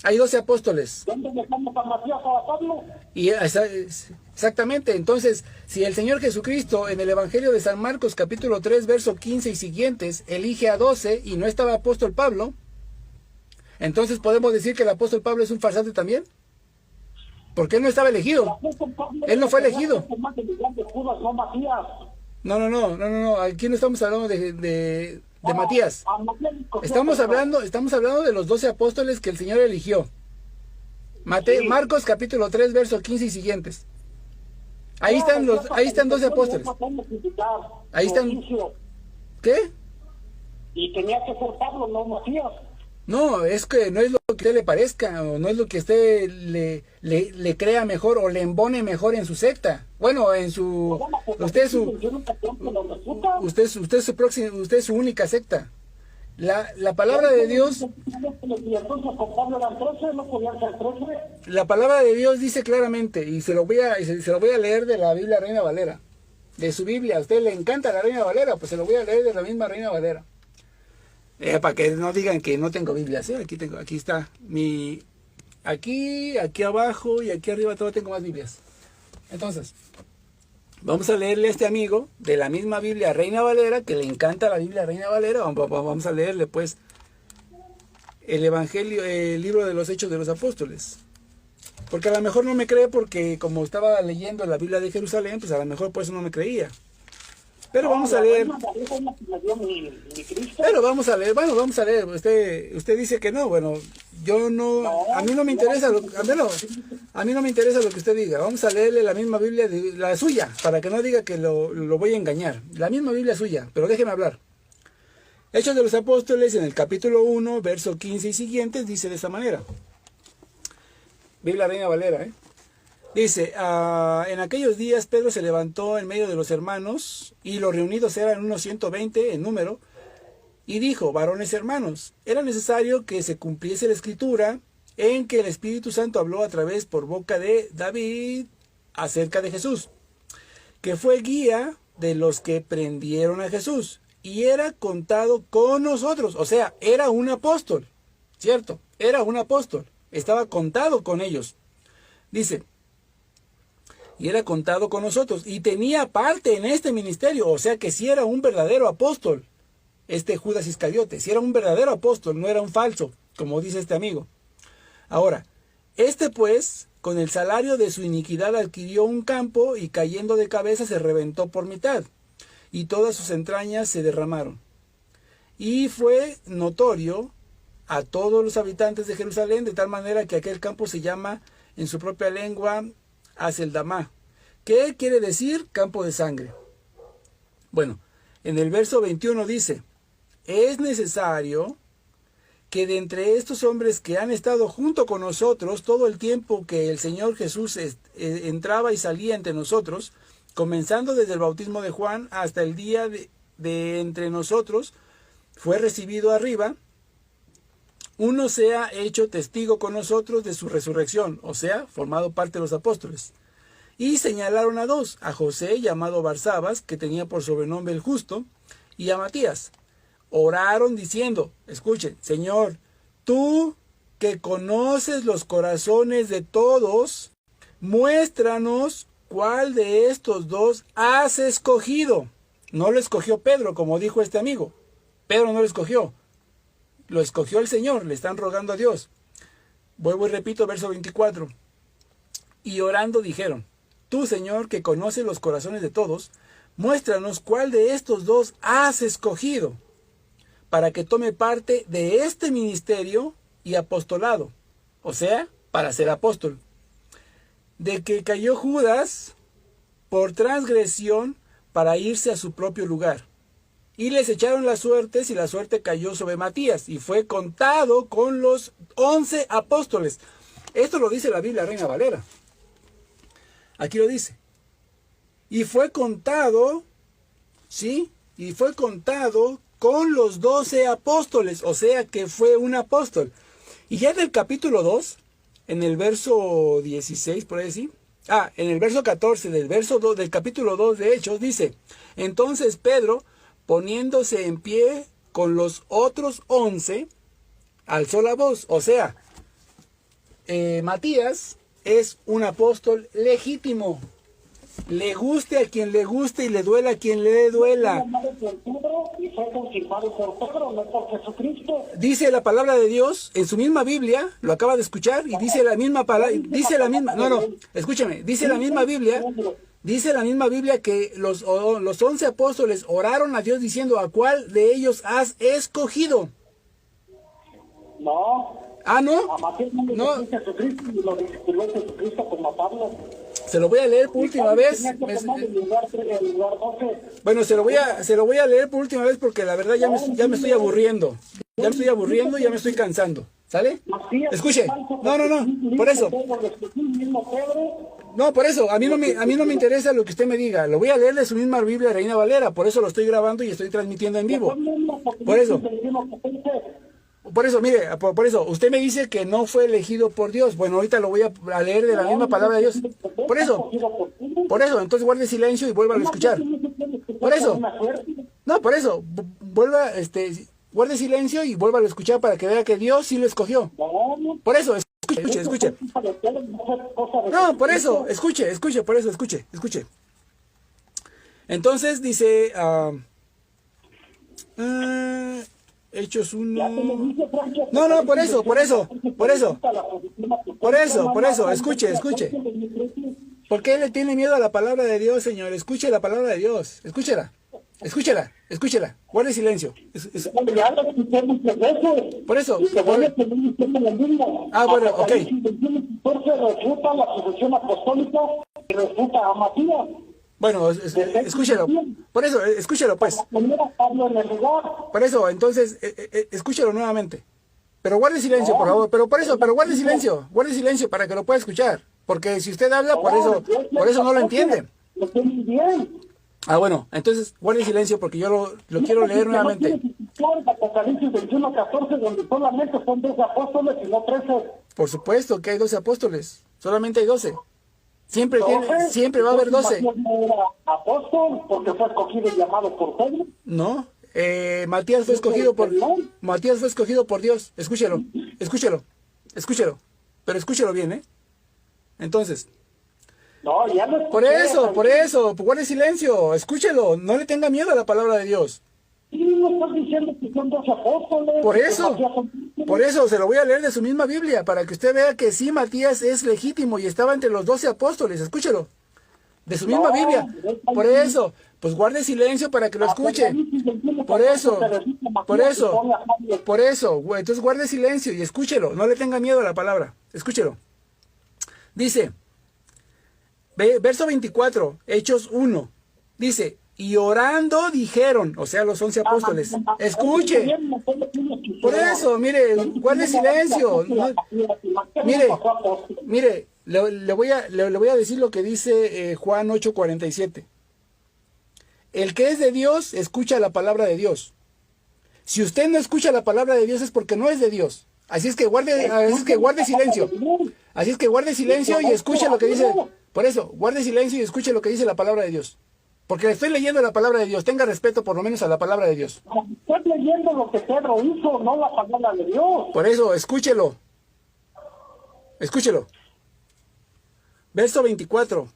Hay 12 apóstoles. ¿Dónde dejamos a Matías o a Pablo? Y exactamente, entonces, si el Señor Jesucristo en el Evangelio de San Marcos, capítulo 3, verso 15 y siguientes, elige a 12 y no estaba apóstol Pablo, entonces podemos decir que el apóstol Pablo es un farsante también. Porque él no estaba elegido. Él no fue elegido. No. Aquí no estamos hablando de Matías. Estamos hablando de los 12 apóstoles que el Señor eligió. Sí. Marcos capítulo 3, verso 15 y siguientes. Ahí están 12 apóstoles. Ahí están. ¿Qué? Y tenía que ser Pablo, no Matías. No, es que no es lo que a usted le parezca, o no es lo que usted le crea mejor o le embone mejor en su secta. Bueno, en su... Usted es su única secta. La palabra de Dios... La palabra de Dios dice claramente, y se lo voy a leer de la Biblia Reina Valera. De su Biblia, a usted le encanta la Reina Valera, pues se lo voy a leer de la misma Reina Valera. Para que no digan que no tengo Biblia, ¿sí? Aquí está mi... Aquí abajo y aquí arriba todo tengo más Biblias. Entonces, vamos a leerle a este amigo de la misma Biblia Reina Valera, que le encanta la Biblia Reina Valera. Vamos a leerle pues el Evangelio, el libro de los Hechos de los Apóstoles. Porque a lo mejor no me cree porque como estaba leyendo la Biblia de Jerusalén, pues a lo mejor por eso no me creía. Pero vamos a leer. Pero vamos a leer, bueno, vamos a leer. Usted dice que no, bueno, yo no, a mí no me interesa a mí no me interesa lo que usted diga. Vamos a leerle la misma Biblia, la suya, para que no diga que lo voy a engañar. La misma Biblia suya, pero déjeme hablar. Hechos de los Apóstoles, en el capítulo 1, verso 15 y siguientes, dice de esta manera. Biblia Reina Valera, Dice, en aquellos días Pedro se levantó en medio de los hermanos, y los reunidos eran unos 120 en número, y dijo, varones hermanos, era necesario que se cumpliese la escritura en que el Espíritu Santo habló a través por boca de David acerca de Jesús, que fue guía de los que prendieron a Jesús, y era contado con nosotros, o sea, era un apóstol, ¿cierto? Era un apóstol, estaba contado con ellos. Dice, y era contado con nosotros, y tenía parte en este ministerio, o sea que si era un verdadero apóstol, Judas Iscariote, si era un verdadero apóstol, no era un falso, como dice este amigo. Ahora, pues, con el salario de su iniquidad adquirió un campo, y cayendo de cabeza se reventó por mitad, y todas sus entrañas se derramaron. Y fue notorio a todos los habitantes de Jerusalén, de tal manera que aquel campo se llama en su propia lengua Aceldamá, ¿qué quiere decir? Campo de sangre. Bueno, en el verso 21 dice, es necesario que de entre estos hombres que han estado junto con nosotros todo el tiempo que el Señor Jesús entraba y salía entre nosotros, comenzando desde el bautismo de Juan hasta el día de entre nosotros, fue recibido arriba, uno sea hecho testigo con nosotros de su resurrección, o sea, formado parte de los apóstoles. Y señalaron a dos, a José, llamado Barsabas, que tenía por sobrenombre el Justo, y a Matías. Oraron diciendo, escuchen, Señor, tú que conoces los corazones de todos, muéstranos cuál de estos dos has escogido. No lo escogió Pedro, como dijo este amigo. Pedro no lo escogió. Lo escogió el Señor, le están rogando a Dios. Vuelvo y repito, verso 24. Y orando dijeron, tú, Señor, que conoces los corazones de todos, muéstranos cuál de estos dos has escogido, para que tome parte de este ministerio y apostolado, o sea, para ser apóstol. De que cayó Judas por transgresión para irse a su propio lugar. Y les echaron las suertes, y la suerte cayó sobre Matías, y fue contado con los 11 apóstoles. Esto lo dice la Biblia Reina Valera. Aquí lo dice. Y fue contado, ¿sí? Y fue contado con los 12 apóstoles, o sea que fue un apóstol. Y ya en el capítulo 2, en el verso 16, por ahí decir, en el verso 14 del capítulo 2 de Hechos, dice, entonces Pedro, poniéndose en pie con los otros 11, alzó la voz. O sea, Matías es un apóstol legítimo. Le guste a quien le guste y le duela a quien le duela. Dice la palabra de Dios en su misma Biblia, lo acaba de escuchar, y dice la misma palabra, escúchame, dice la misma Biblia Dice la misma Biblia que los 11 apóstoles oraron a Dios diciendo, ¿a cuál de ellos has escogido? No. Ah, ¿no? A Mateo no. Jesucristo y lo discipuló Jesucristo como a Pablo. Se lo voy a leer por última vez. Bueno, se lo voy a leer por última vez porque la verdad ya me estoy aburriendo. Ya me estoy aburriendo, ya me estoy cansando. ¿Sale? Escuche. No. Por eso. No, por eso. A mí no me interesa lo que usted me diga. Lo voy a leer de su misma Biblia, Reina Valera. Por eso lo estoy grabando y estoy transmitiendo en vivo. Por eso. Por eso, mire, por eso, usted me dice que no fue elegido por Dios. Bueno, ahorita lo voy a leer de la misma palabra de Dios. Por eso, entonces guarde silencio y vuelva a escuchar. Por eso, no, por eso, guarde silencio y vuelva a escuchar para que vea que Dios sí lo escogió. Por eso, escuche. No, por eso, escuche, por eso, escuche. Entonces dice, Hechos 1. No, por eso, escuche. ¿Por qué le tiene miedo a la palabra de Dios, señor? Escuche la palabra de Dios, escúchela. Guarde silencio. Por eso. Bueno, ok. Refuta la sucesión apostólica y refuta a Matías. Bueno, escúchelo. Por eso, escúchelo, pues. Por eso, entonces, escúchelo nuevamente. Pero guarde silencio, por favor. Pero guarde silencio. Guarde silencio para que lo pueda escuchar. Porque si usted habla, por eso no lo entiende. Bueno, entonces guarde silencio porque yo lo quiero leer nuevamente. Apocalipsis 21:14, donde solamente son 12 apóstoles y no 13. Por supuesto que hay 12 apóstoles. Solamente hay 12. Siempre va a haber 12. ¿Apóstol porque fue escogido y llamado por Pedro? No, Matías fue escogido por Dios. Escúchelo. Pero escúchelo bien, ¿eh? Entonces. No, ya lo escuché. Por eso, guarde silencio, escúchelo, no le tenga miedo a la palabra de Dios. Sí, no estás diciendo que son 12 apóstoles. Por eso, se lo voy a leer de su misma Biblia, para que usted vea que sí, Matías es legítimo y estaba entre los 12 apóstoles, escúchelo. De su misma Biblia. Por eso, pues guarde silencio para que lo escuche. Por eso, entonces guarde silencio y escúchelo, no le tenga miedo a la palabra, escúchelo. Dice, verso 24, Hechos 1, dice, y orando dijeron, o sea, los 11 apóstoles, escuche, por eso, mire, guarde silencio, mire, le voy a decir lo que dice Juan 8:47, el que es de Dios, escucha la palabra de Dios, si usted no escucha la palabra de Dios es porque no es de Dios, así es que guarde silencio y escuche lo que dice, por eso, guarde silencio y escuche lo que dice la palabra de Dios. Porque le estoy leyendo la palabra de Dios. Tenga respeto por lo menos a la palabra de Dios. Estoy leyendo lo que Pedro hizo, no la palabra de Dios. Por eso, escúchelo. Verso 24.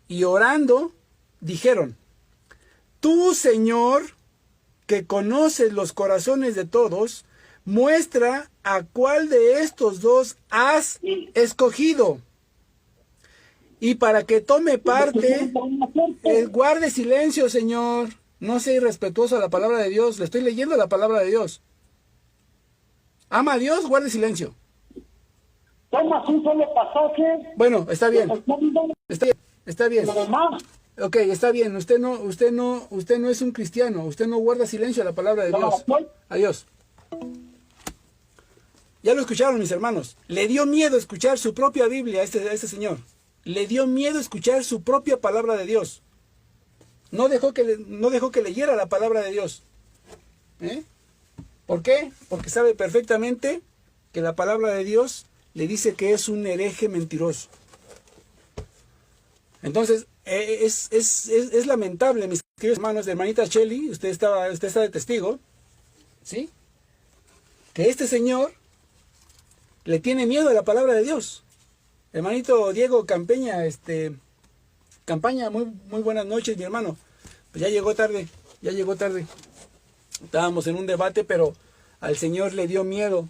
Y orando, dijeron, tú, Señor, que conoces los corazones de todos, muestra a cuál de estos dos has escogido. Y para que tome parte, guarde silencio, Señor. No sea irrespetuoso a la palabra de Dios. Le estoy leyendo la palabra de Dios. Ama a Dios, guarde silencio. Tomas un solo pasaje. Bueno, está bien. Está bien. Ok, está bien. Usted no es un cristiano. Usted no guarda silencio a la palabra de Dios. Adiós. Ya lo escucharon, mis hermanos. Le dio miedo escuchar su propia Biblia a este señor. Le dio miedo escuchar su propia palabra de Dios. No dejó que leyera la palabra de Dios. ¿Por qué? Porque sabe perfectamente que la palabra de Dios le dice que es un hereje mentiroso. Entonces, es lamentable, mis queridos hermanos, de hermanita Shelly, usted está de testigo, ¿sí? Que este señor le tiene miedo a la palabra de Dios. Hermanito Diego Campaña, muy buenas noches, mi hermano. Pues ya llegó tarde. Estábamos en un debate, pero al Señor le dio miedo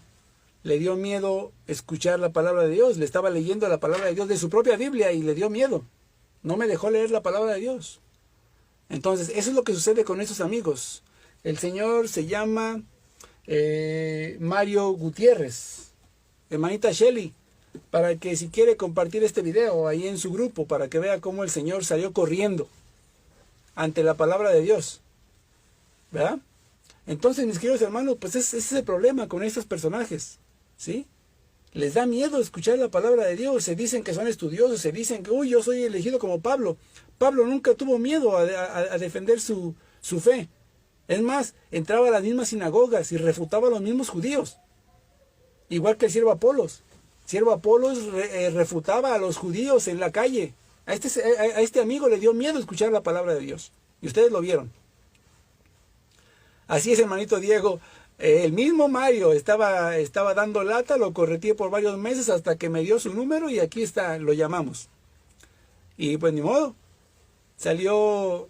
escuchar la palabra de Dios. Le estaba leyendo la palabra de Dios de su propia Biblia y le dio miedo. no me dejó leer la palabra de Dios. Entonces, eso es lo que sucede con estos amigos. El señor se llama Mario Gutiérrez, hermanita Shelly, para que si quiere compartir este video ahí en su grupo, para que vea cómo el señor salió corriendo ante la palabra de Dios, ¿verdad? Entonces, mis queridos hermanos, pues ese es el problema con estos personajes, ¿sí? Les da miedo escuchar la palabra de Dios, se dicen que son estudiosos, se dicen que, uy, yo soy elegido como Pablo. Pablo nunca tuvo miedo a defender su fe. Es más, entraba a las mismas sinagogas y refutaba a los mismos judíos. Igual que el siervo Apolos. Siervo Apolos refutaba a los judíos en la calle. A este amigo le dio miedo escuchar la palabra de Dios. Y ustedes lo vieron. Así es, hermanito Diego. El mismo Mario estaba dando lata, lo correteé por varios meses hasta que me dio su número y aquí está, lo llamamos. Y pues ni modo, salió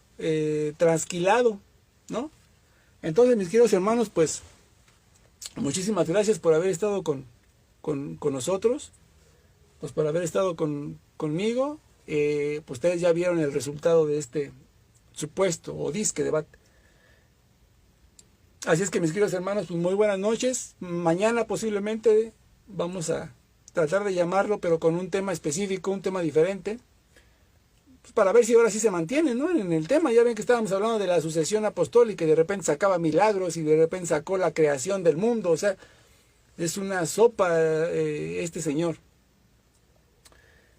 trasquilado, ¿no? Entonces, mis queridos hermanos, pues muchísimas gracias por haber estado con nosotros, pues por haber estado conmigo. Pues ustedes ya vieron el resultado de este supuesto o disque debate. Así es que, mis queridos hermanos, pues muy buenas noches. Mañana posiblemente vamos a tratar de llamarlo, pero con un tema específico, un tema diferente, pues para ver si ahora sí se mantiene, ¿no? En el tema. Ya ven que estábamos hablando de la sucesión apostólica y de repente sacaba milagros y de repente sacó la creación del mundo. O sea, es una sopa este señor.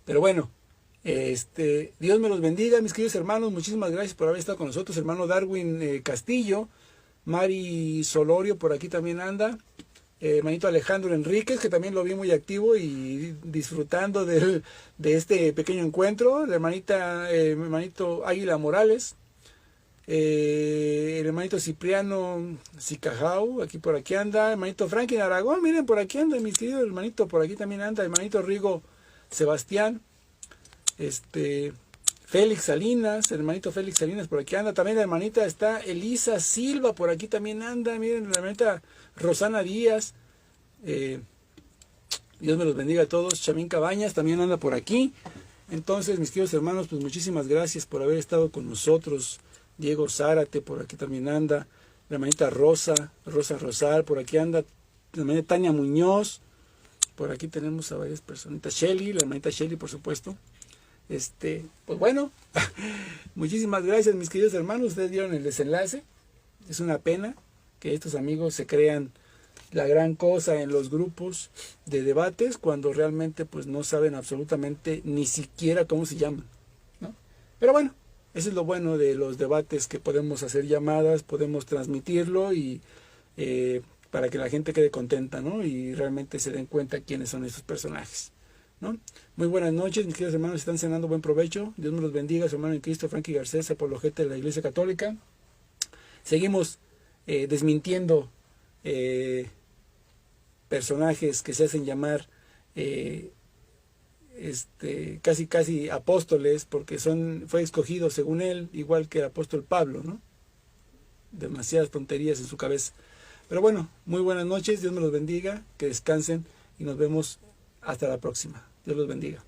Pero bueno, Dios me los bendiga, mis queridos hermanos. Muchísimas gracias por haber estado con nosotros. Hermano Darwin Castillo, Mari Solorio por aquí también anda, hermanito Alejandro Enríquez, que también lo vi muy activo y disfrutando de este pequeño encuentro, el hermanito Águila Morales, el hermanito Cipriano Sicajau, por aquí anda, hermanito Franklin Aragón, miren, por aquí anda, mi querido hermanito, por aquí también anda, hermanito Rigo Sebastián, Félix Salinas, el hermanito Félix Salinas por aquí anda, también la hermanita está Elisa Silva, por aquí también anda, miren, la hermanita Rosana Díaz, Dios me los bendiga a todos, Chamín Cabañas también anda por aquí. Entonces, mis queridos hermanos, pues muchísimas gracias por haber estado con nosotros. Diego Zárate por aquí también anda, la hermanita Rosa Rosal por aquí anda, la hermanita Tania Muñoz, por aquí tenemos a varias personitas, Shelly, la hermanita Shelly por supuesto. Pues bueno, muchísimas gracias, mis queridos hermanos. Ustedes vieron el desenlace. Es una pena que estos amigos se crean la gran cosa en los grupos de debates cuando realmente pues no saben absolutamente ni siquiera cómo se llaman, ¿no? Pero bueno, eso es lo bueno de los debates, que podemos hacer llamadas, podemos transmitirlo y para que la gente quede contenta, ¿no? Y realmente se den cuenta quiénes son estos personajes, ¿no? Muy buenas noches, mis queridos hermanos, están cenando, buen provecho. Dios me los bendiga, su hermano en Cristo, Frankie Garcés, apologeta de la Iglesia Católica. Seguimos desmintiendo personajes que se hacen llamar casi apóstoles, porque fue escogido según él, igual que el apóstol Pablo, ¿no? Demasiadas tonterías en su cabeza. Pero bueno, muy buenas noches, Dios me los bendiga, que descansen y nos vemos hasta la próxima. Dios los bendiga.